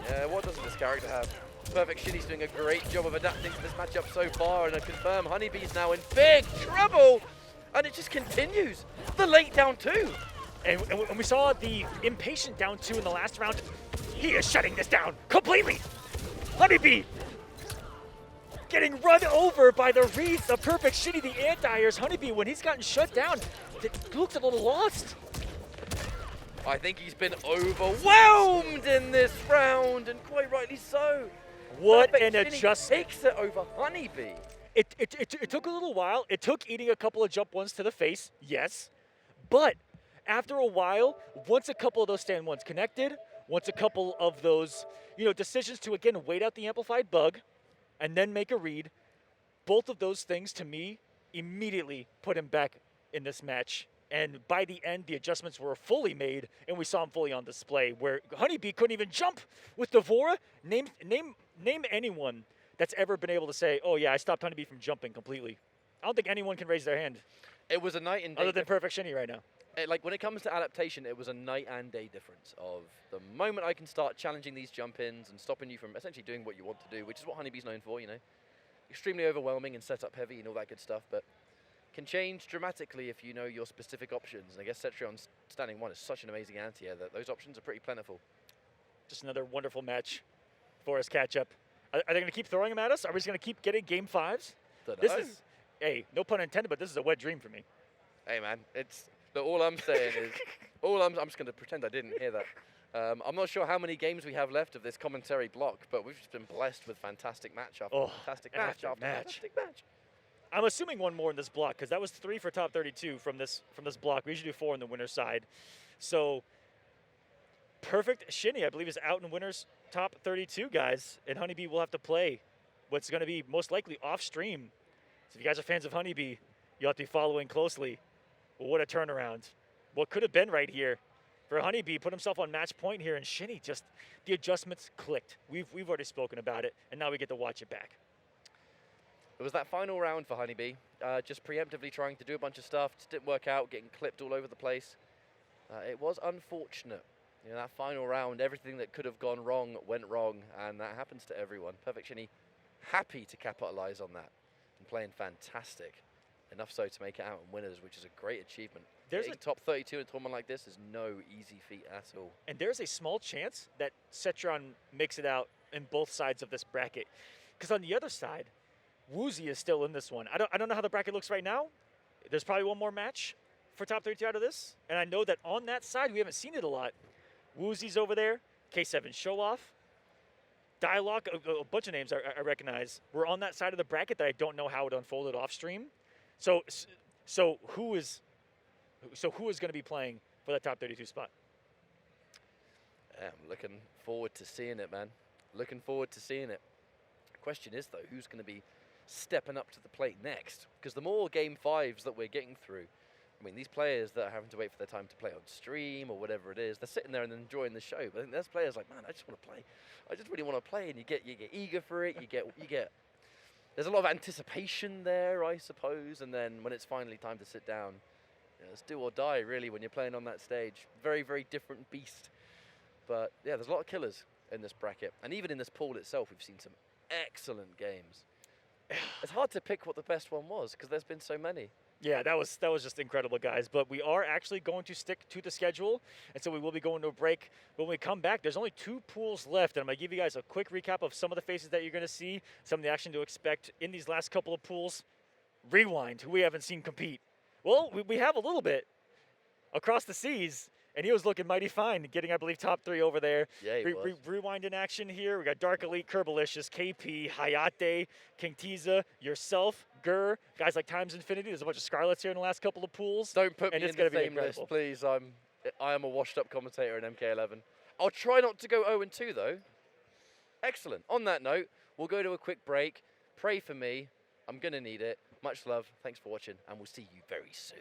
Yeah, what doesn't this character have? Perfect Shinny's doing a great job of adapting to this matchup so far, and I confirm Honeybee's now in big trouble, and it just continues. The late down two. And we saw the impatient down 2 in the last round. He is shutting this down completely. Honeybee getting run over by the wreath of Perfect Shinny, the anti-airs. Honeybee, when he's gotten shut down, looks a little lost. I think he's been overwhelmed in this round, and quite rightly so. What Perfect an Shinny adjustment. takes it over Honeybee. It took a little while. It took eating a couple of jump ones to the face, yes. But after a while, once a couple of those stand ones connected, once a couple of those, decisions to, again, wait out the amplified bug and then make a read, both of those things, to me, immediately put him back in this match. And by the end, the adjustments were fully made, and we saw him fully on display, where Honeybee couldn't even jump with Devora. Name anyone that's ever been able to say, oh yeah, I stopped Honeybee from jumping completely. I don't think anyone can raise their hand It was a night and day other than Perfect Shinny right now. like when it comes to adaptation, it was a night and day difference of the moment I can start challenging these jump-ins and stopping you from essentially doing what you want to do, which is what Honeybee's known for, extremely overwhelming and setup heavy and all that good stuff, but can change dramatically if you know your specific options. And I guess Cetrion Standing 1 is such an amazing anti-air that those options are pretty plentiful. Just another wonderful match for us catch-up. Are they going to keep throwing them at us? Are we just going to keep getting game 5s? This is, hey, no pun intended, but this is a wet dream for me. Hey man, all I'm saying is, I'm just going to pretend I didn't hear that. I'm not sure how many games we have left of this commentary block, but we've just been blessed with fantastic match after fantastic match after fantastic match. I'm assuming one more in this block, because that was 3 for top 32 from this block. We usually do 4 on the winner's side. So Perfect Shinny, I believe, is out in winner's top 32, guys. And Honeybee will have to play what's going to be most likely off stream. So if you guys are fans of Honeybee, you'll have to be following closely. Well, what a turnaround. What could have been right here for Honeybee, put himself on match point here, and Shinny just, the adjustments clicked. We've already spoken about it, and now we get to watch it back. It was that final round for Honeybee, just preemptively trying to do a bunch of stuff, just didn't work out, getting clipped all over the place. It was unfortunate. That final round, everything that could have gone wrong went wrong, and that happens to everyone. Perfect Shinny happy to capitalize on that and playing fantastic. Enough so to make it out in winners, which is a great achievement. Getting top 32 in a tournament like this is no easy feat at all. And there's a small chance that Setron makes it out in both sides of this bracket. Because on the other side, Woozy is still in this one. I don't know how the bracket looks right now. There's probably one more match for top 32 out of this. And I know that on that side, we haven't seen it a lot. Woozy's over there. K7 Show Off. Dialogue, a bunch of names I recognize. We're on that side of the bracket that I don't know how it unfolded off stream. So who is going to be playing for that top 32 spot? I'm looking forward to seeing it, man. Looking forward to seeing it. Question is, though, who's going to be stepping up to the plate next? Because the more game 5s that we're getting through, I mean, these players that are having to wait for their time to play on stream or whatever it is, they're sitting there and enjoying the show. But I think there's players like, man, I just want to play. I just really want to play. And you get eager for it. You get. There's a lot of anticipation there, I suppose. And then when it's finally time to sit down, it's do or die, really, when you're playing on that stage. Very, very different beast. But yeah, there's a lot of killers in this bracket. And even in this pool itself, we've seen some excellent games. It's hard to pick what the best one was because there's been so many. Yeah, that was just incredible, guys. But we are actually going to stick to the schedule, and so we will be going to a break. When we come back, there's only 2 pools left, and I'm going to give you guys a quick recap of some of the faces that you're going to see, some of the action to expect in these last couple of pools. Rewind, who we haven't seen compete. Well, we have a little bit across the seas, and he was looking mighty fine, getting, I believe, top 3 over there. Yeah, he was. Rewind in action here. We got Dark Elite, Kerbalicious, KP, Hayate, King Tiza, yourself, Gur, guys like Times Infinity. There's a bunch of Scarlets here in the last couple of pools. Don't put and me it's in the gonna be fame list, incredible. please. I am a washed-up commentator in MK11. I'll try not to go 0-2 though. Excellent. On that note, we'll go to a quick break. Pray for me. I'm gonna need it. Much love. Thanks for watching, and we'll see you very soon.